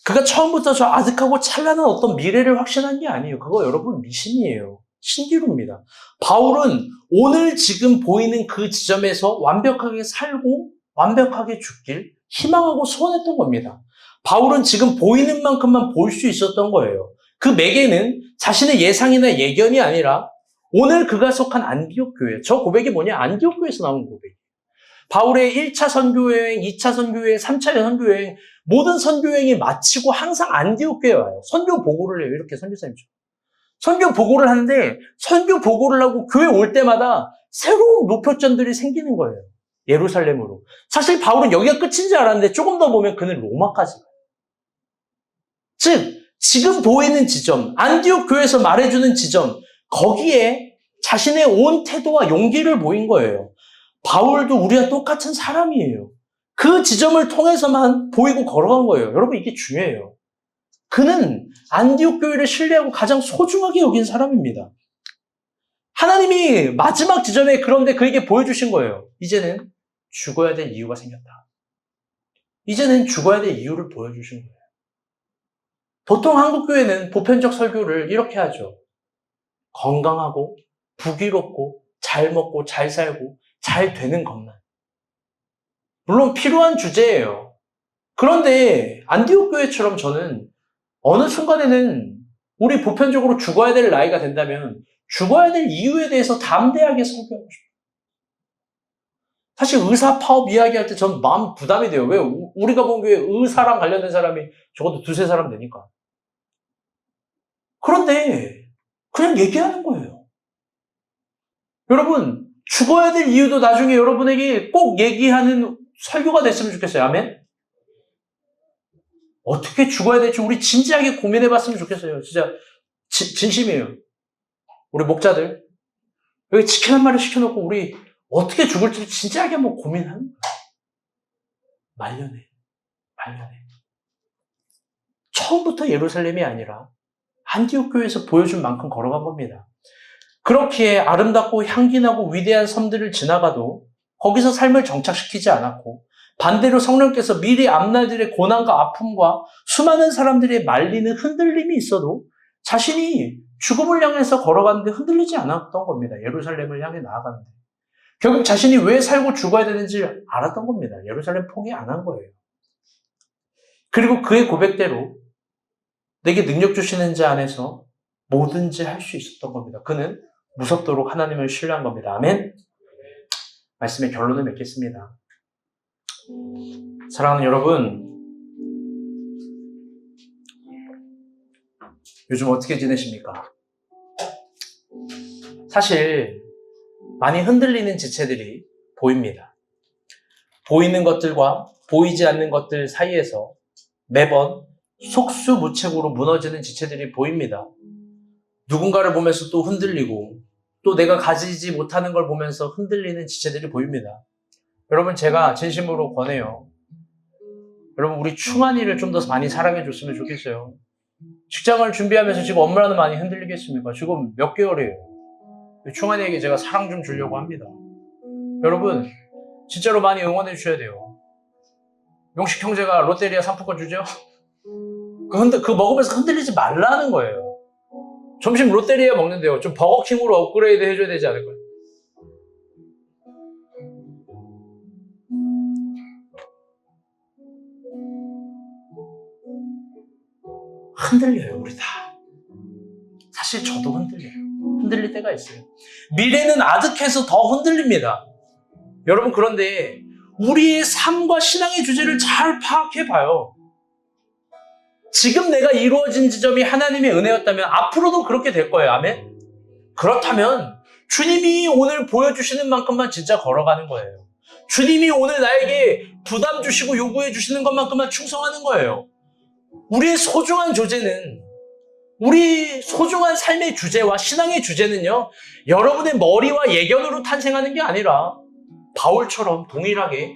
그가 처음부터 저 아득하고 찬란한 어떤 미래를 확신한 게 아니에요. 그거 여러분 미신이에요. 신기루입니다. 바울은 오늘 지금 보이는 그 지점에서 완벽하게 살고 완벽하게 죽길 희망하고 소원했던 겁니다. 바울은 지금 보이는 만큼만 볼 수 있었던 거예요. 그 매개는 자신의 예상이나 예견이 아니라 오늘 그가 속한 안디옥 교회. 저 고백이 뭐냐? 안디옥 교회에서 나온 고백. 바울의 1차 선교여행, 2차 선교여행, 3차 선교여행, 모든 선교여행이 마치고 항상 안디옥 교회에 와요. 선교 보고를 해요. 이렇게 선교사님처럼. 선교 보고를 하는데 선교 보고를 하고 교회 올 때마다 새로운 목표점들이 생기는 거예요. 예루살렘으로. 사실 바울은 여기가 끝인 줄 알았는데 조금 더 보면 그는 로마까지 가요. 즉 지금 보이는 지점, 안디옥 교회에서 말해주는 지점, 거기에 자신의 온 태도와 용기를 보인 거예요. 바울도 우리와 똑같은 사람이에요. 그 지점을 통해서만 보이고 걸어간 거예요. 여러분 이게 중요해요. 그는 안디옥 교회를 신뢰하고 가장 소중하게 여긴 사람입니다. 하나님이 마지막 지점에 그런데 그에게 보여주신 거예요. 이제는 죽어야 될 이유가 생겼다. 이제는 죽어야 될 이유를 보여주신 거예요. 보통 한국교회는 보편적 설교를 이렇게 하죠. 건강하고 부귀롭고 잘 먹고 잘 살고 잘 되는 것만. 물론 필요한 주제예요. 그런데 안디옥 교회처럼 저는 어느 순간에는 우리 보편적으로 죽어야 될 나이가 된다면 죽어야 될 이유에 대해서 담대하게 설교하고 싶어요. 사실 의사 파업 이야기할 때 전 마음 부담이 돼요. 왜? 우리가 본 교회 의사랑 관련된 사람이 적어도 2-3사람 되니까. 그런데 그냥 얘기하는 거예요. 여러분 죽어야 될 이유도 나중에 여러분에게 꼭 얘기하는 설교가 됐으면 좋겠어요. 아멘? 어떻게 죽어야 될지 우리 진지하게 고민해 봤으면 좋겠어요. 진짜 진심이에요. 우리 목자들 여기 치킨 한 마리 시켜놓고 우리 어떻게 죽을지 진지하게 한번 고민하는 거예요. 말년에. 처음부터 예루살렘이 아니라 안디옥 교회에서 보여준 만큼 걸어간 겁니다. 그렇기에 아름답고 향기나고 위대한 섬들을 지나가도 거기서 삶을 정착시키지 않았고 반대로 성령께서 미리 앞날들의 고난과 아픔과 수많은 사람들의 말리는 흔들림이 있어도 자신이 죽음을 향해서 걸어가는데 흔들리지 않았던 겁니다. 예루살렘을 향해 나아가는데. 결국 자신이 왜 살고 죽어야 되는지 알았던 겁니다. 예루살렘 포기 안 한 거예요. 그리고 그의 고백대로 내게 능력 주시는 자 안에서 뭐든지 할 수 있었던 겁니다. 그는 무섭도록 하나님을 신뢰한 겁니다. 아멘. 말씀의 결론을 맺겠습니다. 사랑하는 여러분, 요즘 어떻게 지내십니까? 사실 많이 흔들리는 지체들이 보입니다. 보이는 것들과 보이지 않는 것들 사이에서 매번 속수무책으로 무너지는 지체들이 보입니다. 누군가를 보면서 또 흔들리고 또 내가 가지지 못하는 걸 보면서 흔들리는 지체들이 보입니다. 여러분, 제가 진심으로 권해요. 여러분, 우리 충환이를 좀 더 많이 사랑해 줬으면 좋겠어요. 직장을 준비하면서 지금 얼마나 많이 흔들리겠습니까? 지금 몇 개월이에요. 충환이에게 제가 사랑 좀 주려고 합니다. 여러분, 진짜로 많이 응원해 주셔야 돼요. 용식 형제가 롯데리아 상품권 주죠? 그거 먹으면서 흔들리지 말라는 거예요. 점심 롯데리아 먹는데요. 좀 버거킹으로 업그레이드 해줘야 되지 않을까요? 흔들려요, 우리 다. 사실 저도 흔들려요. 흔들릴 때가 있어요. 미래는 아득해서 더 흔들립니다. 여러분, 그런데 우리의 삶과 신앙의 주제를 잘 파악해봐요. 지금 내가 이루어진 지점이 하나님의 은혜였다면 앞으로도 그렇게 될 거예요. 아멘? 그렇다면 주님이 오늘 보여주시는 만큼만 진짜 걸어가는 거예요. 주님이 오늘 나에게 부담 주시고 요구해 주시는 것만큼만 충성하는 거예요. 우리의 소중한 조제는, 우리 소중한 삶의 주제와 신앙의 주제는요, 여러분의 머리와 예견으로 탄생하는 게 아니라 바울처럼 동일하게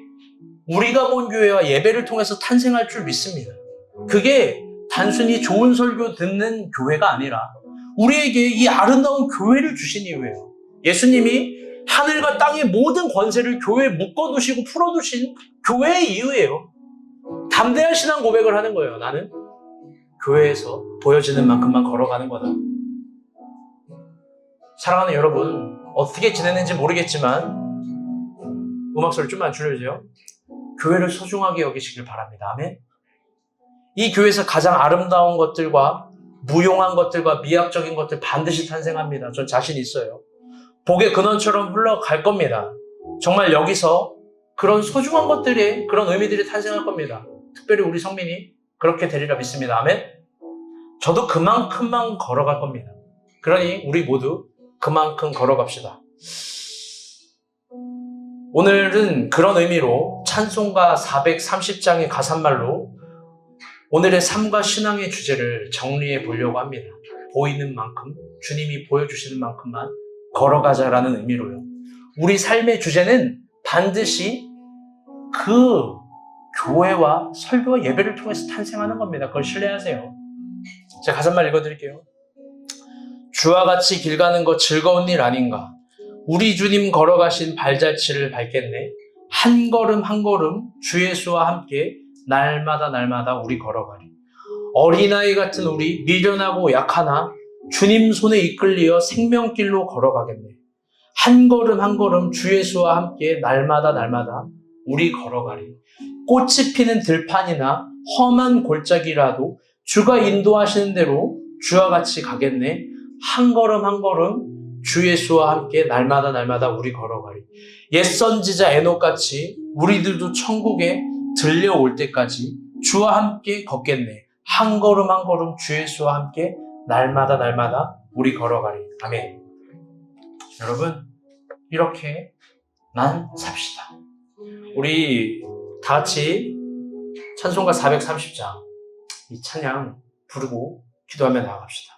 우리가 본 교회와 예배를 통해서 탄생할 줄 믿습니다. 그게 단순히 좋은 설교 듣는 교회가 아니라 우리에게 이 아름다운 교회를 주신 이유예요. 예수님이 하늘과 땅의 모든 권세를 교회에 묶어두시고 풀어두신 교회의 이유예요. 담대한 신앙 고백을 하는 거예요. 나는 교회에서 보여지는 만큼만 걸어가는 거다. 사랑하는 여러분, 어떻게 지내는지 모르겠지만 음악 소리 좀만 줄여주세요. 교회를 소중하게 여기시길 바랍니다. 아멘. 이 교회에서 가장 아름다운 것들과 무용한 것들과 미학적인 것들 반드시 탄생합니다. 전 자신 있어요. 복의 근원처럼 흘러갈 겁니다. 정말 여기서 그런 소중한 것들이, 그런 의미들이 탄생할 겁니다. 특별히 우리 성민이 그렇게 되리라 믿습니다. 아멘. 저도 그만큼만 걸어갈 겁니다. 그러니 우리 모두 그만큼 걸어갑시다. 오늘은 그런 의미로 찬송가 430장의 가사말로 오늘의 삶과 신앙의 주제를 정리해 보려고 합니다. 보이는 만큼, 주님이 보여주시는 만큼만 걸어가자라는 의미로요. 우리 삶의 주제는 반드시 그 교회와 설교와 예배를 통해서 탄생하는 겁니다. 그걸 신뢰하세요. 제가 가사말 읽어드릴게요. 주와 같이 길 가는 것 즐거운 일 아닌가. 우리 주님 걸어가신 발자취를 밟겠네. 한 걸음 한 걸음 주 예수와 함께 날마다 우리 걸어가리. 어린아이 같은 우리 미련하고 약하나 주님 손에 이끌리어 생명길로 걸어가겠네. 한 걸음 한 걸음 주 예수와 함께 날마다 우리 걸어가리. 꽃이 피는 들판이나 험한 골짜기라도 주가 인도하시는 대로 주와 같이 가겠네. 한 걸음 한 걸음 주 예수와 함께 날마다 우리 걸어가리. 옛 선지자 에녹같이 우리들도 천국에 들려올 때까지 주와 함께 걷겠네. 한 걸음 한 걸음 주 예수와 함께 날마다 우리 걸어가리. 아멘. 여러분, 이렇게 난 삽시다. 우리 다 같이 찬송가 430장 이 찬양 부르고 기도하며 나아갑시다.